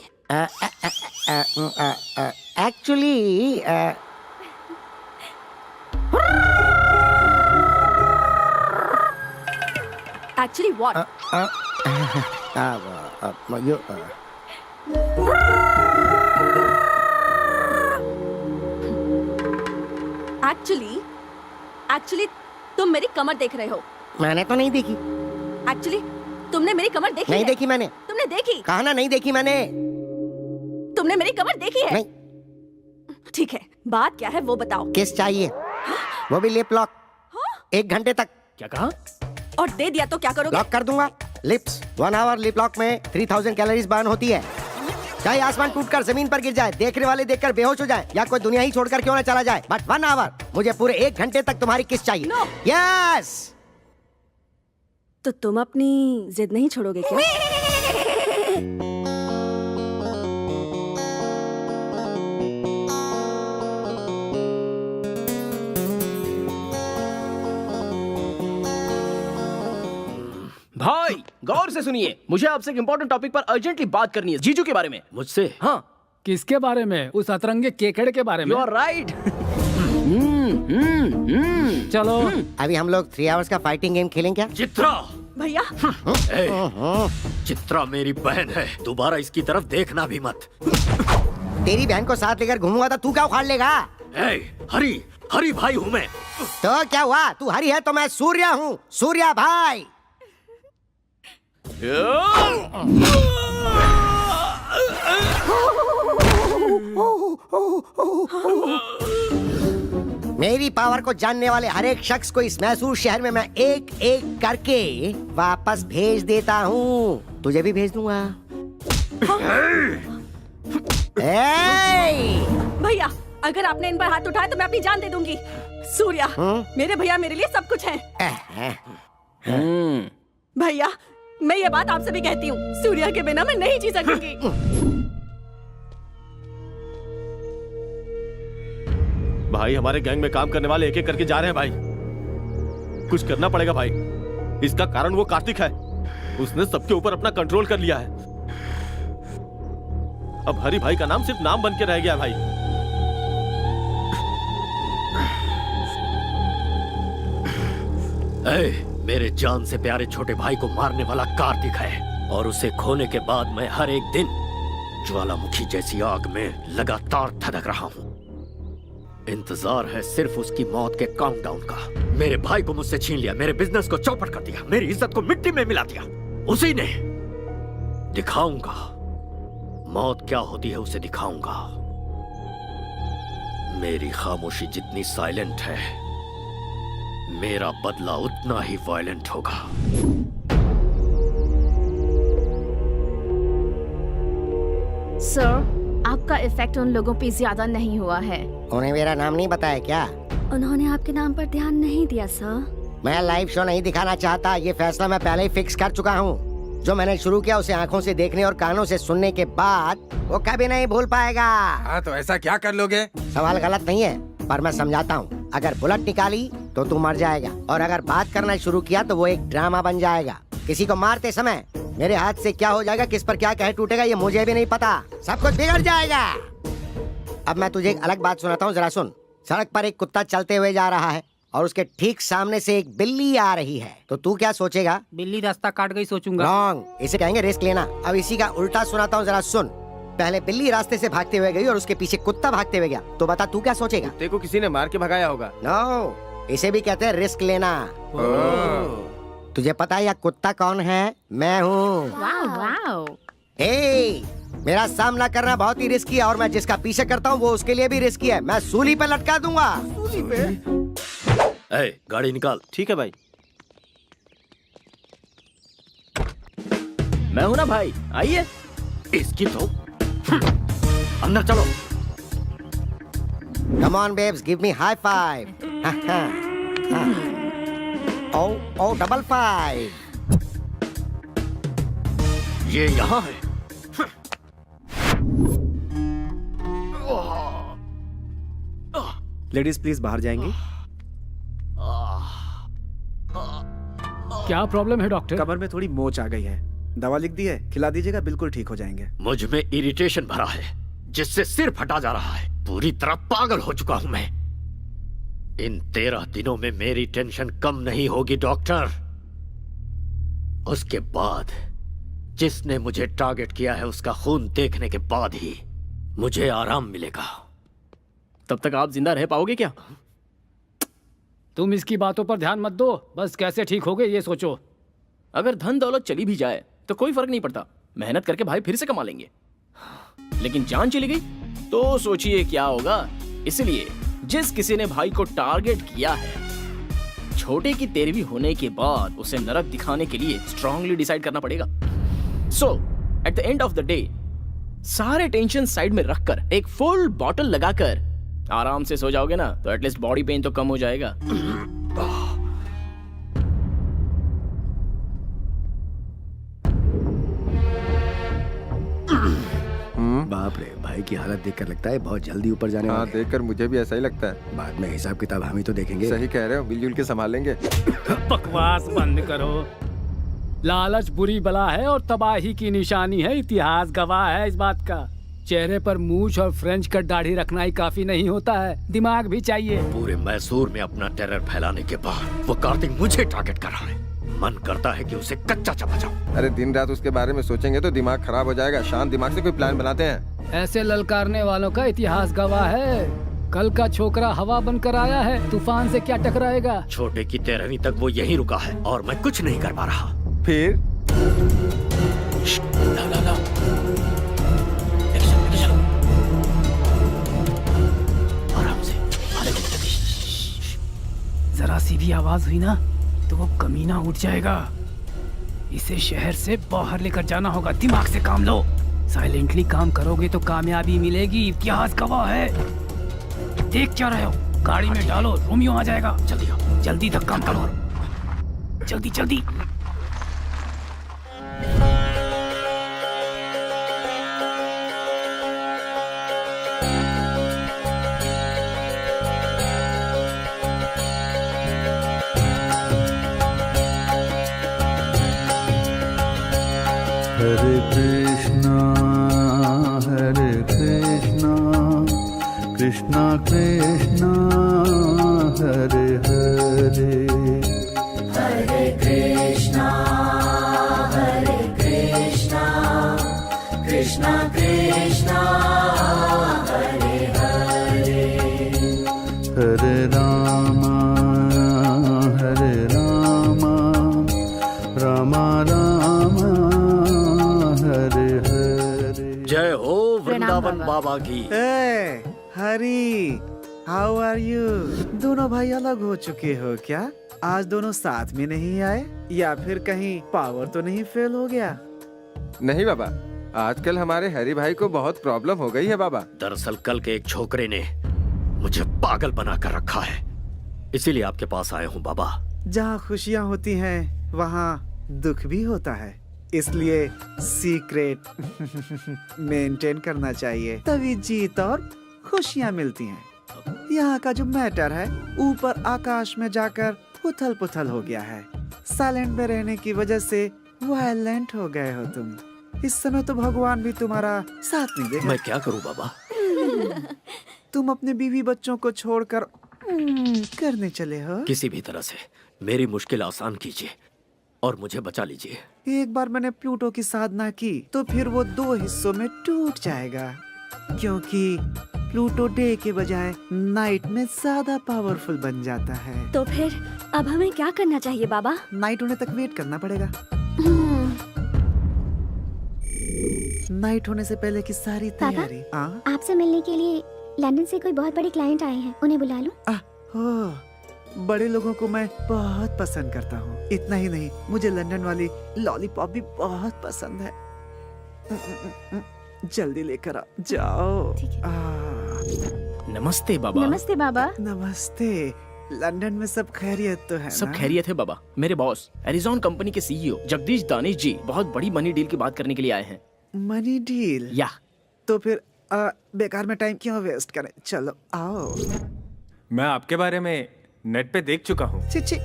actually what? Actually तुम मेरी कमर देख रहे हो। मैंने तो नहीं देखी। एक्चुअली तुमने मेरी कमर देखी नहीं है? देखी मैंने। तुमने देखी? कहा ना नहीं देखी मैंने। तुमने मेरी कमर देखी है? नहीं। ठीक है, बात क्या है वो बताओ। किस चाहिए? वो भी लिप लॉक। 1 घंटे तक। क्या कहा? और दे दिया तो क्या करोगे? लॉक कर दूंगा। लिप्स 1 आवर लिप लॉक में 3000 कैलोरीज बर्न होती है। चाहे आसमान टूटकर जमीन पर गिर जाए, देखने वाले देखकर बेहोश हो जाए, या कोई दुनिया ही छोड़कर क्यों ना चला जाए, बट 1 आवर, मुझे पूरे 1 घंटे तक तुम्हारी किस चाहिए। No. यस। तो तुम अपनी जिद नहीं छोड़ोगे क्या? भाई गौर से सुनिए, मुझे आपसे एक इम्पोर्टेंट टॉपिक पर अर्जेंटली बात करनी है, जीजू के बारे में। मुझसे? हाँ। किसके बारे में? उस अतरंगे केकड़े के बारे में? You are right. चलो अभी हम लोग 3 आवर्स का फाइटिंग गेम खेलें क्या? चित्रा! भैया चित्रा मेरी बहन है, दोबारा इसकी तरफ देखना भी मत। तेरी बहन को साथ लेकर घूमूंगा तो तू क्या उखाड़ लेगा? हरी भाई हूँ मैं। तो क्या हुआ? तू हरी है तो मैं सूर्या हूँ, सूर्या भाई। मेरी पावर को जानने वाले हर एक शख्स को इस मैसूर शहर में मैं एक एक करके वापस भेज देता हूँ। तुझे भी भेज दूंगा। भैया, अगर आपने इन पर हाथ उठाया तो मैं अपनी जान दे दूंगी। सूर्या, मेरे भैया मेरे लिए सब कुछ है। भैया, मैं ये बात आपसे भी कहती हूँ, सूर्या के बिना मैं नहीं जी सकूंगी। भाई हमारे गैंग में काम करने वाले एक एक करके जा रहे हैं भाई। कुछ करना पड़ेगा भाई। इसका कारण वो कार्तिक है, उसने सबके ऊपर अपना कंट्रोल कर लिया है। अब हरी भाई का नाम सिर्फ नाम बन के रह गया भाई। मेरे जान से प्यारे छोटे भाई को मारने वाला कार्तिक है, और उसे खोने के बाद मैं हर एक दिन ज्वालामुखी जैसी आग में लगातार धधक रहा हूँ। इंतजार है सिर्फ उसकी मौत के काउंटडाउन का। मेरे भाई को मुझसे छीन लिया, मेरे बिजनेस को चौपट कर दिया, मेरी इज्जत को मिट्टी में मिला दिया। उसी ने। दिखाऊंगा मौत क्या होती है, उसे दिखाऊंगा। मेरी खामोशी जितनी साइलेंट है, मेरा बदला उतना ही वायलेंट होगा। सर, आपका इफेक्ट उन लोगों पे ज्यादा नहीं हुआ है। उन्हें मेरा नाम नहीं बताया क्या? उन्होंने आपके नाम पर ध्यान नहीं दिया सर। मैं लाइव शो नहीं दिखाना चाहता, ये फैसला मैं पहले ही फिक्स कर चुका हूँ। जो मैंने शुरू किया उसे आंखों से देखने और कानों से सुनने के बाद वो कभी नहीं भूल पाएगा। हाँ तो ऐसा क्या कर लोगे? सवाल गलत नहीं है, पर मैं समझाता हूँ। अगर बुलेट निकाली तो तू मर जाएगा, और अगर बात करना शुरू किया तो वो एक ड्रामा बन जाएगा। किसी को मारते समय मेरे हाथ से क्या हो जाएगा, किस पर क्या कहे टूटेगा, ये मुझे भी नहीं पता। सब कुछ बिगड़ जाएगा। अब मैं तुझे एक अलग बात सुनाता हूँ, जरा सुन। सड़क पर एक कुत्ता चलते हुए जा रहा है और उसके ठीक सामने से एक बिल्ली आ रही है, तो तू क्या सोचेगा? बिल्ली रास्ता काट गई सोचूंगा। रॉन्ग, इसे कहेंगे रिस्क लेना। अब इसी का उल्टा सुनाता हूँ, जरा सुन। पहले बिल्ली रास्ते से भागते हुए गई और उसके पीछे कुत्ता भागते हुए गया, तो बता तू क्या सोचेगा? कुत्ते को किसी ने मार के भगाया होगा। नो, इसे भी कहते हैं रिस्क लेना। तुझे पता है यह कुत्ता कौन है? मैं हूँ। हे, मेरा सामना करना बहुत ही रिस्की है, और मैं जिसका पीछे करता हूँ वो उसके लिए भी रिस्की है। मैं सूली पे लटका दूंगा। सूली पे? ए, गाड़ी निकाल। ठीक है भाई। मैं हूं ना भाई, आइए। इसकी तो अंदर चलो। Come on babes, give me high five. Oh, double five. ये यहाँ है। लेडीज प्लीज बाहर जाएंगी। क्या प्रॉब्लम है डॉक्टर? कमर में थोड़ी मोच आ गई है, दवा लिख दी है, खिला दीजिएगा, बिल्कुल ठीक हो जाएंगे। मुझ में इरिटेशन भरा है जिससे सिर फटा जा रहा है। पूरी तरह पागल हो चुका हूं मैं। इन 13 दिनों में मेरी टेंशन कम नहीं होगी डॉक्टर। उसके बाद जिसने मुझे टारगेट किया है उसका खून देखने के बाद ही मुझे आराम मिलेगा। तब तक आप जिंदा रह पाओगे क्या? तुम इसकी बातों पर ध्यान मत दो, बस कैसे ठीक होगे ये सोचो। अगर धन दौलत चली भी जाए तो कोई फर्क नहीं पड़ता, मेहनत करके भाई फिर से कमा लेंगे। लेकिन जान चली गई तो सोचिए क्या होगा। इसलिए जिस किसी ने भाई को टारगेट किया है, छोटे की 13वीं होने के बाद उसे नरक दिखाने के लिए स्ट्रांगली डिसाइड करना पड़ेगा। So at the end of the day सारे टेंशन साइड में रखकर एक फुल बॉटल लगाकर आराम से सो जाओगे ना, तो एटलीस्ट बॉडी पेन तो कम हो जाएगा। बाप रे, भाई की हालत देखकर लगता है बहुत जल्दी ऊपर जाने हाँ, वाले हैं। देखकर मुझे भी ऐसा ही लगता है। बाद में हिसाब किताब हम ही तो देखेंगे। सही कह रहे हो, मिलजुल के संभाल लेंगे। बकवास बंद करो। लालच बुरी बला है और तबाही की निशानी है, इतिहास गवाह है इस बात का। चेहरे पर मूछ और फ्रेंच कट दाढ़ी रखना ही काफी नहीं होता है, दिमाग भी चाहिए। पूरे मैसूर में अपना टेरर फैलाने के बाद वो कार्तिक मुझे टारगेट कर रहा है। मन करता है कि उसे कच्चा चबा जाऊं। अरे दिन रात उसके बारे में सोचेंगे तो दिमाग खराब हो जाएगा। शांत दिमाग से कोई प्लान बनाते हैं। ऐसे ललकारने वालों का इतिहास गवाह है। कल का छोकरा हवा बनकर आया है, तूफान से क्या टकराएगा। छोटे की 13वीं तक वो यहीं रुका है और मैं कुछ नहीं कर पा रहा। फिर ला। आराम से। जरा सी भी आवाज हुई ना तो वो कमीना उठ जाएगा। इसे शहर से बाहर लेकर जाना होगा। दिमाग से काम लो। साइलेंटली काम करोगे तो कामयाबी मिलेगी, इतिहास गवाह है। देख क्या रहे हो, गाड़ी में डालो, रोमियो आ जाएगा। जल्दी धक्का करो, जल्दी। हरे कृष्णा कृष्णा कृष्णा हरे हरे, हरे कृष्णा कृष्णा कृष्णा हरे हरे, हरे राम राम राम हरे हरे। जय हो वृंदावन बाबा की। हरी, हाउ आर यू? दोनों भाई अलग हो चुके हो क्या? आज दोनों साथ में नहीं आए, या फिर कहीं पावर तो नहीं फेल हो गया? नहीं बाबा, आजकल हमारे हरी भाई को बहुत प्रॉब्लम हो गई है बाबा। दरअसल कल के एक छोकरे ने मुझे पागल बना कर रखा है, इसीलिए आपके पास आया हूँ बाबा। जहाँ खुशियाँ होती हैं वहाँ दुख भी होता है, इसलिए सीक्रेट मेंटेन करना चाहिए, तभी जीत और खुशियाँ मिलती हैं। यहाँ का जो मैटर है ऊपर आकाश में जाकर उथल पुथल हो गया है। साइलेंट में रहने की वजह से वायलेंट हो गए हो तुम। इस समय तो भगवान भी तुम्हारा साथ नहीं देगा। मैं क्या करूं बाबा? तुम अपने बीवी बच्चों को छोड़कर करने चले हो। किसी भी तरह से मेरी मुश्किल आसान कीजिए और मुझे बचा लीजिए। एक बार मैंने प्लूटो की साधना की तो फिर वो 2 हिस्सों में टूट जाएगा, क्योंकि प्लूटो डे के बजाय नाइट में ज्यादा पावरफुल बन जाता है। तो फिर अब हमें क्या करना चाहिए बाबा? नाइट होने तक वेट करना पड़ेगा। नाइट होने से पहले की सारी तैयारी। आपसे मिलने के लिए लंदन से कोई बहुत बड़े क्लाइंट आए हैं, उन्हें बुला लूं? हो, बड़े लोगों को मैं बहुत पसंद करता हूँ। इतना ही नहीं, मुझे लंदन वाली लॉलीपॉप भी बहुत पसंद है। जल्दी लेकर आ जाओ। नमस्ते बाबा। नमस्ते बाबा। नमस्ते। लंदन में सब खैरियत तो है सब ना? खैरियत है बाबा। मेरे बॉस एरिजॉन कंपनी के सीईओ जगदीश दानिश जी बहुत बड़ी मनी डील की बात करने के लिए आए हैं। Money deal? या तो फिर बेकार में टाइम क्यों वेस्ट करें, चलो आओ। मैं आपके बारे में नेट पे देख चुका हूँ। ची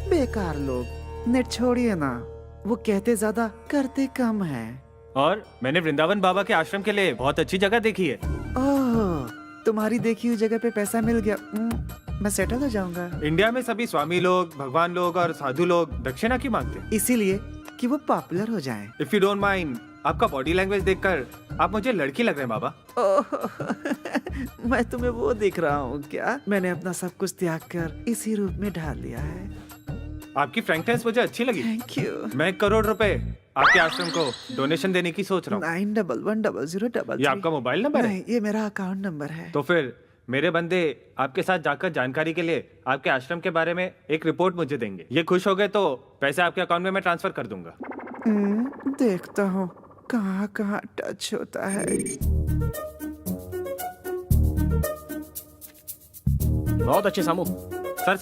बेकार लोग, नेट छोड़िए ना, वो कहते ज्यादा करते कम है। और मैंने वृंदावन बाबा के आश्रम के लिए बहुत अच्छी जगह देखी है। ओह, तुम्हारी देखी हुई जगह पे पैसा मिल गया, मैं सेटल हो जाऊंगा। इंडिया में सभी स्वामी लोग, भगवान लोग और साधु लोग दक्षिणा क्यों मांगते हैं? इसीलिए कि वो पॉपुलर हो जाएं। इफ यू डोंट माइंड, आपका बॉडी लैंग्वेज देखकर आप मुझे लड़की लग रहे हैं बाबा। मैं तुम्हें वो दिख रहा हूँ क्या? मैंने अपना सब कुछ त्याग कर इसी रूप में ढाल लिया है। आपकी फ्रैंकनेस मुझे अच्छी लगी। Thank you. मैं 1 करोड़ रुपए आपके आश्रम को डोनेशन देने की सोच रहा हूँ। 911003। ये आपका मोबाइल नंबर है? नहीं, ये मेरा अकाउंट नंबर है। तो फिर मेरे बंदे आपके साथ जाकर जानकारी के लिए आपके आश्रम के बारे में एक रिपोर्ट मुझे देंगे। ये खुश हो गए तो पैसे आपके अकाउंट में मैं ट्रांसफर कर दूंगा। देखता हूँ कहाँ कहाँ टच होता है। बहुत अच्छे सामू। सर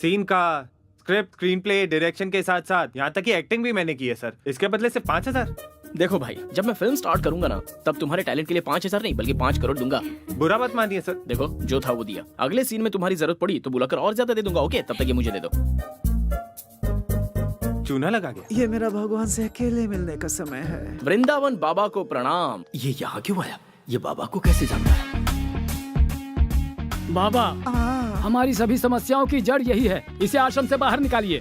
सीन का स्क्रिप्ट, स्क्रीन प्ले, डायरेक्शन के साथ साथ यहाँ तक कि एक्टिंग भी मैंने की है सर। इसके बदले सिर्फ 5,000। देखो भाई, जब मैं फिल्म स्टार्ट करूंगा ना तब तुम्हारे टैलेंट के लिए 5,000 नहीं बल्कि 5 करोड़ दूंगा। बुरा मत मानिए सर। देखो जो था वो दिया। अगले सीन में तुम्हारी जरूरत पड़ी तो बुलाकर और ज्यादा दे दूंगा। ओके, तब तक ये मुझे दे दो। चूना लगा गया। ये मेरा भगवान से अकेले मिलने का समय है। वृंदावन बाबा को प्रणाम। ये यहाँ क्यों आया? ये बाबा को कैसे जानता है? बाबा, हमारी सभी समस्याओं की जड़ यही है। इसे आश्रम से बाहर निकालिए।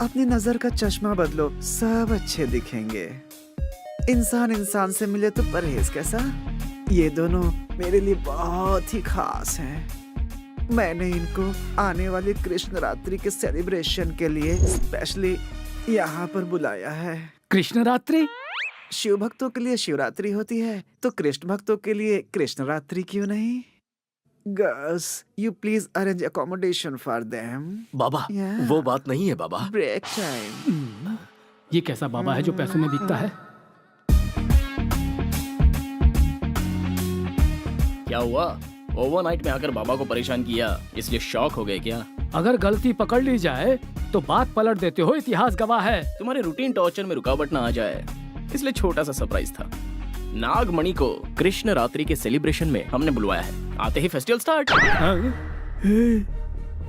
अपनी नजर का चश्मा बदलो, सब अच्छे दिखेंगे। इंसान इंसान से मिले तो परहेज कैसा? ये दोनों मेरे लिए बहुत ही खास हैं। मैंने इनको आने वाली कृष्ण रात्रि के सेलिब्रेशन के लिए स्पेशली यहाँ पर बुलाया है। कृष्ण रात्रि? शिव भक्तों के लिए शिवरात्रि होती है, तो कृष्ण भक्तों के लिए कृष्ण रात्रि क्यों नहीं? Girls, you please arrange accommodation for them. बाबा, वो बात नहीं है बाबा। Break time. ये कैसा बाबा है जो पैसों में बिकता है? क्या हुआ? ओवरनाइट में आकर बाबा को परेशान किया, इसलिए शॉक हो गए क्या? अगर गलती पकड़ ली जाए तो बात पलट देते हो, इतिहास गवाह है। तुम्हारे रूटीन टॉर्चर में रुकावट ना आ जाए, इसलिए छोटा सा सरप्राइज था। नागमणि को कृष्ण रात्रि के सेलिब्रेशन में हमने बुलवाया है। आते ही फेस्टिवल स्टार्ट।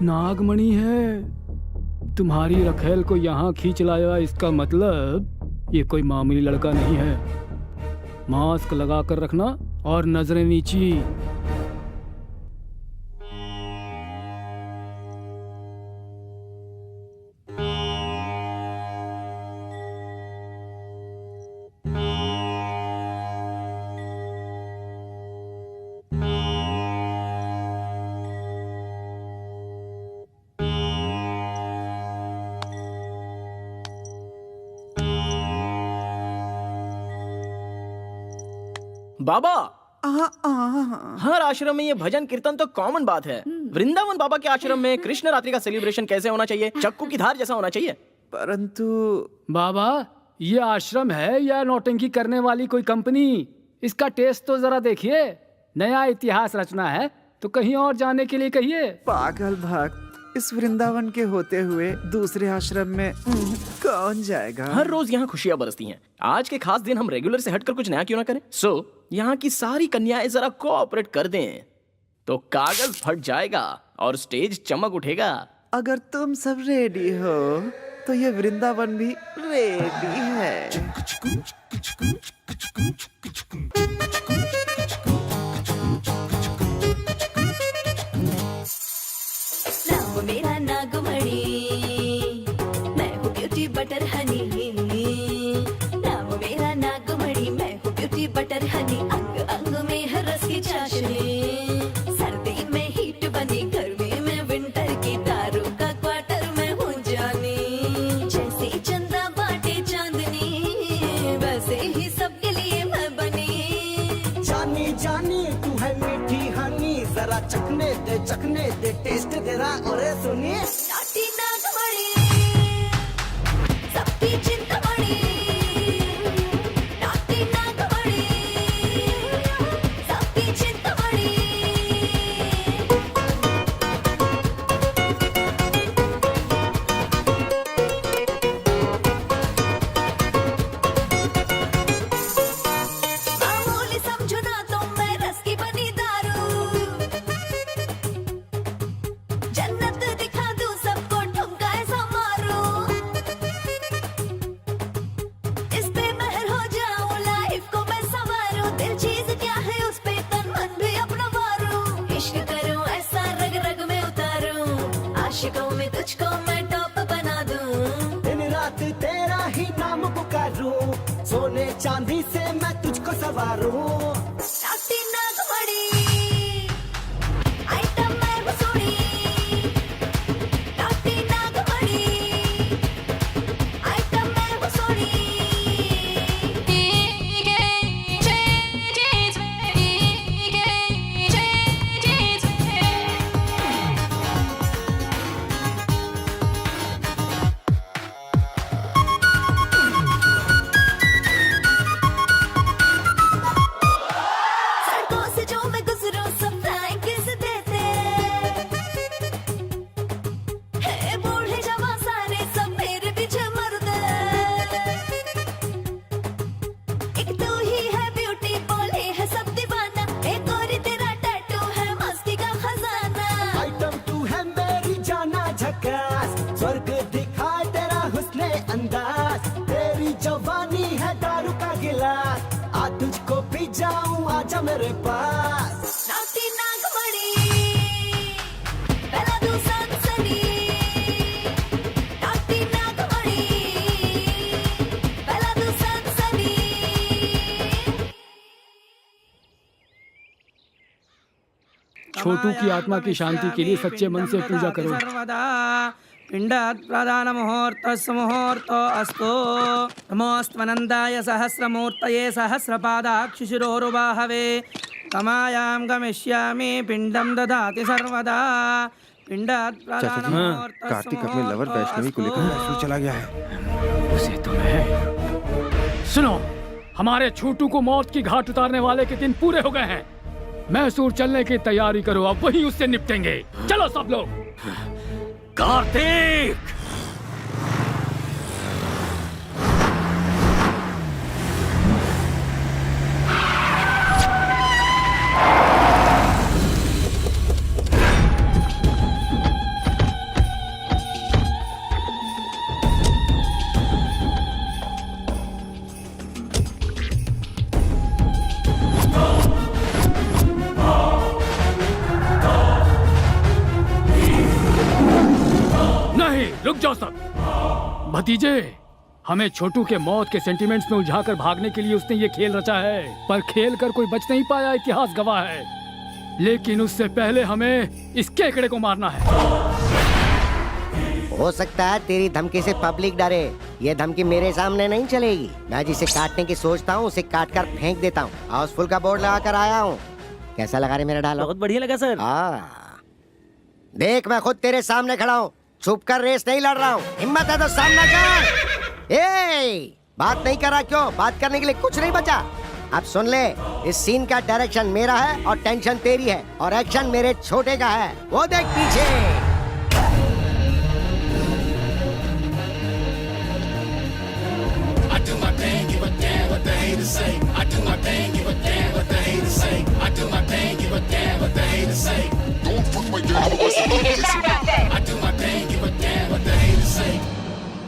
नागमणि है, तुम्हारी रखेल को यहाँ खींच लाया, इसका मतलब ये कोई मामूली लड़का नहीं है। मास्क लगा कर रखना और नजरें नीची। बाबा, हर आश्रम में ये भजन कीर्तन तो कॉमन बात है। वृंदावन बाबा के आश्रम में कृष्ण रात्रि का सेलिब्रेशन कैसे होना चाहिए? चक्कू की धार जैसा होना चाहिए। परंतु बाबा, ये आश्रम है या नौटंकी करने वाली कोई कंपनी? इसका टेस्ट तो जरा देखिए। नया इतिहास रचना है तो कहीं और जाने के लिए कहिए। पागल भक्त, इस वृंदावन के होते हुए दूसरे आश्रम में कौन जाएगा? हर रोज यहाँ खुशियाँ बरसती हैं। आज के खास दिन हम रेगुलर से हटकर कुछ नया क्यों ना करें? यहाँ की सारी कन्याएं जरा कोऑपरेट कर दें तो कागज फट जाएगा और स्टेज चमक उठेगा। अगर तुम सब रेडी हो तो ये वृंदावन भी रेडी है। नाम मेरा नागमणि, मैं हूँ ब्यूटी बटर हनी। नाम मेरा नागमणि, मैं हूँ ब्यूटी बटर हनी। अंग अंग में है रस की चाशनी, सर्दी में हीट बनी, गर्मी में विंटर की दारू का क्वार्टर में हूँ जानी। जैसे चंदा बाटे चांदनी, वैसे ही सबके लिए मैं बनी। जानी जानी तू है मीठी हनी, जरा चखने दे टेस्ट तेरा। और सुनिए नाटी नागमणि, सबकी चिंतामणि। नाटी नागमणि, सबकी चिंतामणि। मामूली समझो ना तो मैं रस की बनी दारू। जन्नत दिखा दूं सबको, ठुमका ऐसा मारूं। इस पे महर हो जाऊं, लाइफ को मैं संवारूं। दिल चीज क्या है उस पे तन मन भी अपना वारूं। इश्क करूं ऐसा रग रग में उतारूं, आशिकों में तुझको मैं टॉप बना दूं। दिन रात तेरा ही नाम पुकारूं, सोने चांदी से मैं तुझको सवारूं। नाटी नागमणि, आइटम मैं हूँ सोनी। नाटी नागमणि, आइटम मैं हूँ सोनी। सड़कों से जो मैं गुजरूं सब फ्लाइंग किस देते हैं। बूढ़े जवान सारे सब मेरे पीछे मरते। एक तू ही है ब्यूटी, बोले है सब दीवाना। एक और तेरा टैटू है मस्ती का खजाना। आइटम तू है मेरी जाना झकास, स्वर्ग दिखाए तेरा हुस्ने अंदाज। तेरी जवानी है दारू का गिलास, आ तुझको पी जाऊं, आजा मेरे पास। नाटी नागमणि, पहला तू सनसनी। नाटी नागमणि, पहला तू सनसनी। छोटू की आत्मा की शांति के लिए सच्चे मन से पूजा करो। सर्वदा पिंडात् प्रदान मुहूर्तस्य मुहूर्तो अस्तु। नमोऽस्त्वनन्दाय सहस्रमूर्तये सहस्रपादाक्षिशिरोरुबाहवे। कमायां गमिष्यामि पिंडं ददाति सर्वदा। पिंडात् प्रदान मुहूर्तस्य कार्तिक अपने लवर वैष्णवी को लेकर मैसूर चला गया है। उसे तुम्हें सुनो, हमारे छोटू को मौत की घाट उतारने वाले के दिन पूरे हो गए हैं। मैसूर चलने की तैयारी करो, अब वहीं उससे निपटेंगे। चलो सब लोग। कार्तिक! नहीं, रुक जाओ सब। भतीजे, हमें छोटू के मौत के सेंटिमेंट्स में उलझाकर भागने के लिए उसने ये खेल रचा है, पर खेल कर कोई बच नहीं पाया, इतिहास गवाह है। लेकिन उससे पहले हमें इस केकड़े को मारना है। हो सकता है तेरी धमकी से पब्लिक डरे, ये धमकी मेरे सामने नहीं चलेगी। मैं जिसे काटने की सोचता हूँ उसे काट कर फेंक देता हूँ। हाउसफुल का बोर्ड लगा कर आया हूँ। कैसा लगा रे मेरा डायलॉग? बहुत बढ़िया लगा सर। देख, मैं खुद तेरे सामने खड़ा हूँ, छुप कर रेस नहीं लड़ रहा हूँ। हिम्मत है तो सामना कर। बात नहीं कर रहा क्यों? बात करने के लिए कुछ नहीं बचा। अब सुन ले, इस सीन का डायरेक्शन मेरा है और टेंशन तेरी है और एक्शन मेरे छोटे का है। वो देख पीछे। say. I do my thing, give a damn what the haters say. I do my thing, give a damn what the haters say. Don't fuck my girl, what's the haters? I do my thing, give a damn what the haters say.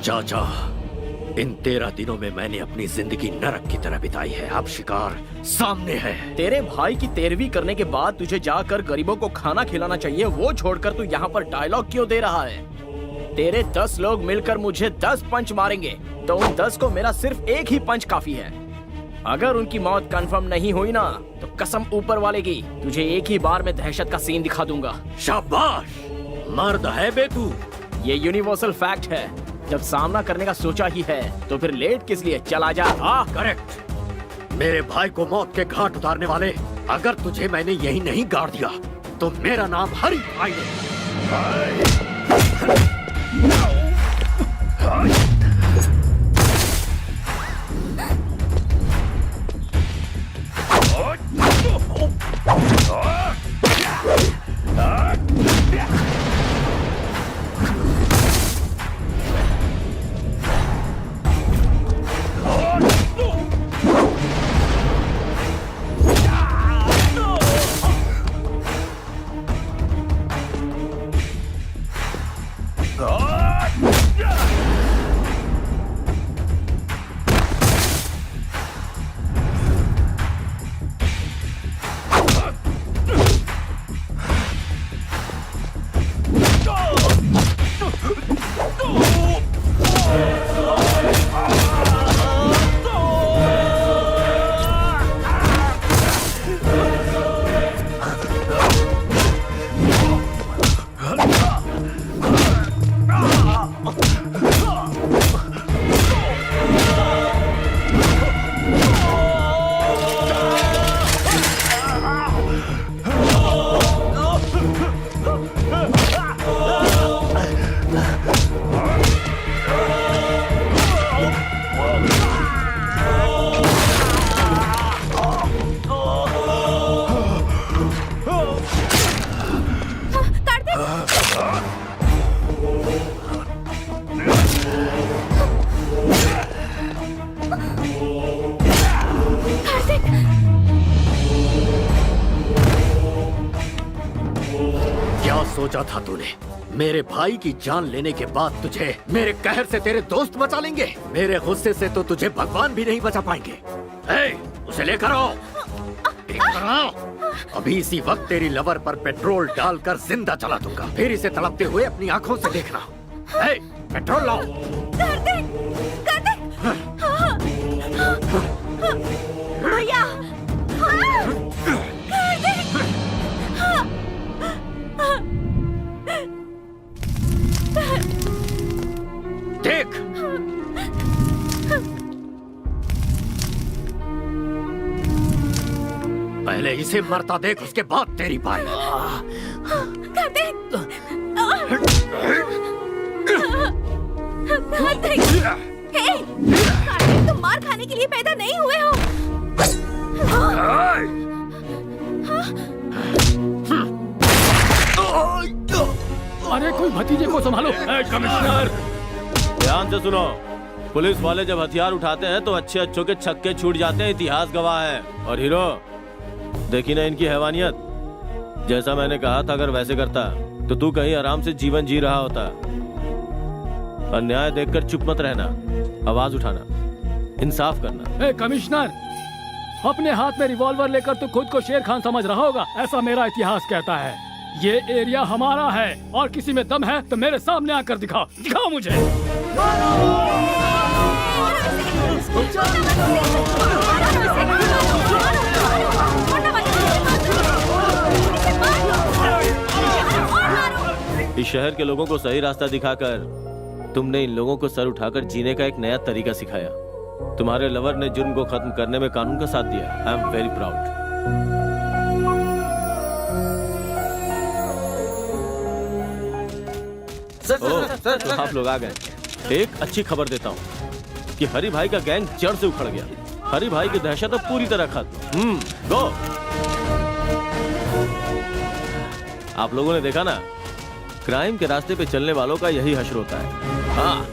चाचा, इन 13 दिनों में मैंने अपनी जिंदगी नरक की तरह बिताई है। अब शिकार सामने है। तेरे भाई की 13वीं करने के बाद तुझे जाकर गरीबों को खाना खिलाना चाहिए, वो छोड़कर तू यहाँ पर डायलॉग क्यों दे रहा है? तेरे 10 लोग मिलकर मुझे 10 पंच मारेंगे, तो उन 10 को मेरा सिर्फ एक ही पंच काफी है। अगर उनकी मौत कंफर्म नहीं हुई ना, तो कसम ऊपर वाले की, तुझे एक ही बार में दहशत का सीन दिखा दूंगा। शाबाश, मर्द है बे तू। ये यूनिवर्सल फैक्ट है, जब सामना करने का सोचा ही है तो फिर लेट किस लिए? चला जा। करेक्ट। मेरे भाई को मौत के घाट उतारने वाले, अगर तुझे मैंने यही नहीं गाड़ दिया तो मेरा नाम हरी भाई है। सोचा था तूने मेरे भाई की जान लेने के बाद तुझे मेरे कहर से तेरे दोस्त बचा लेंगे? मेरे गुस्से से तो तुझे भगवान भी नहीं बचा पाएंगे। उसे लेकर आओ, लेकर आओ। अभी इसी वक्त तेरी लवर पर पेट्रोल डालकर जिंदा जला दूंगा, फिर इसे तड़पते हुए अपनी आंखों से देखना। पेट्रोल लाओ। भैया देख, पहले इसे मरता देख, उसके बाद तेरी बारी। तुम मार खाने के लिए पैदा नहीं हुए हो। अरे कोई भतीजे को संभालो। कमिश्नर, ध्यान से सुनो। पुलिस वाले जब हथियार उठाते हैं तो अच्छे अच्छों के छक्के छूट जाते हैं, इतिहास गवाह है। और हीरो, देखी ना इनकी हैवानियत। जैसा मैंने कहा था, अगर वैसे करता तो तू कहीं आराम से जीवन जी रहा होता। अन्याय देखकर चुप मत रहना, आवाज उठाना, इंसाफ करना। कमिश्नर, अपने हाथ में रिवॉल्वर लेकर तू खुद को शेर खान समझ रहा होगा, ऐसा मेरा इतिहास कहता है। ये एरिया हमारा है और किसी में दम है तो मेरे सामने आकर दिखाओ, दिखाओ मुझे। इस शहर के लोगों को सही रास्ता दिखाकर तुमने इन लोगों को सर उठाकर जीने का एक नया तरीका सिखाया। तुम्हारे लवर ने जुर्म को खत्म करने में कानून का साथ दिया। I am very proud. Sir, तो आप लोग आ गए। एक अच्छी खबर देता हूँ कि हरी भाई का गैंग जड़ से उखड़ गया। हरी भाई की दहशत अब पूरी तरह खत्म। गो। आप लोगों ने देखा ना, क्राइम के रास्ते पे चलने वालों का यही हश्र होता है। हाँ,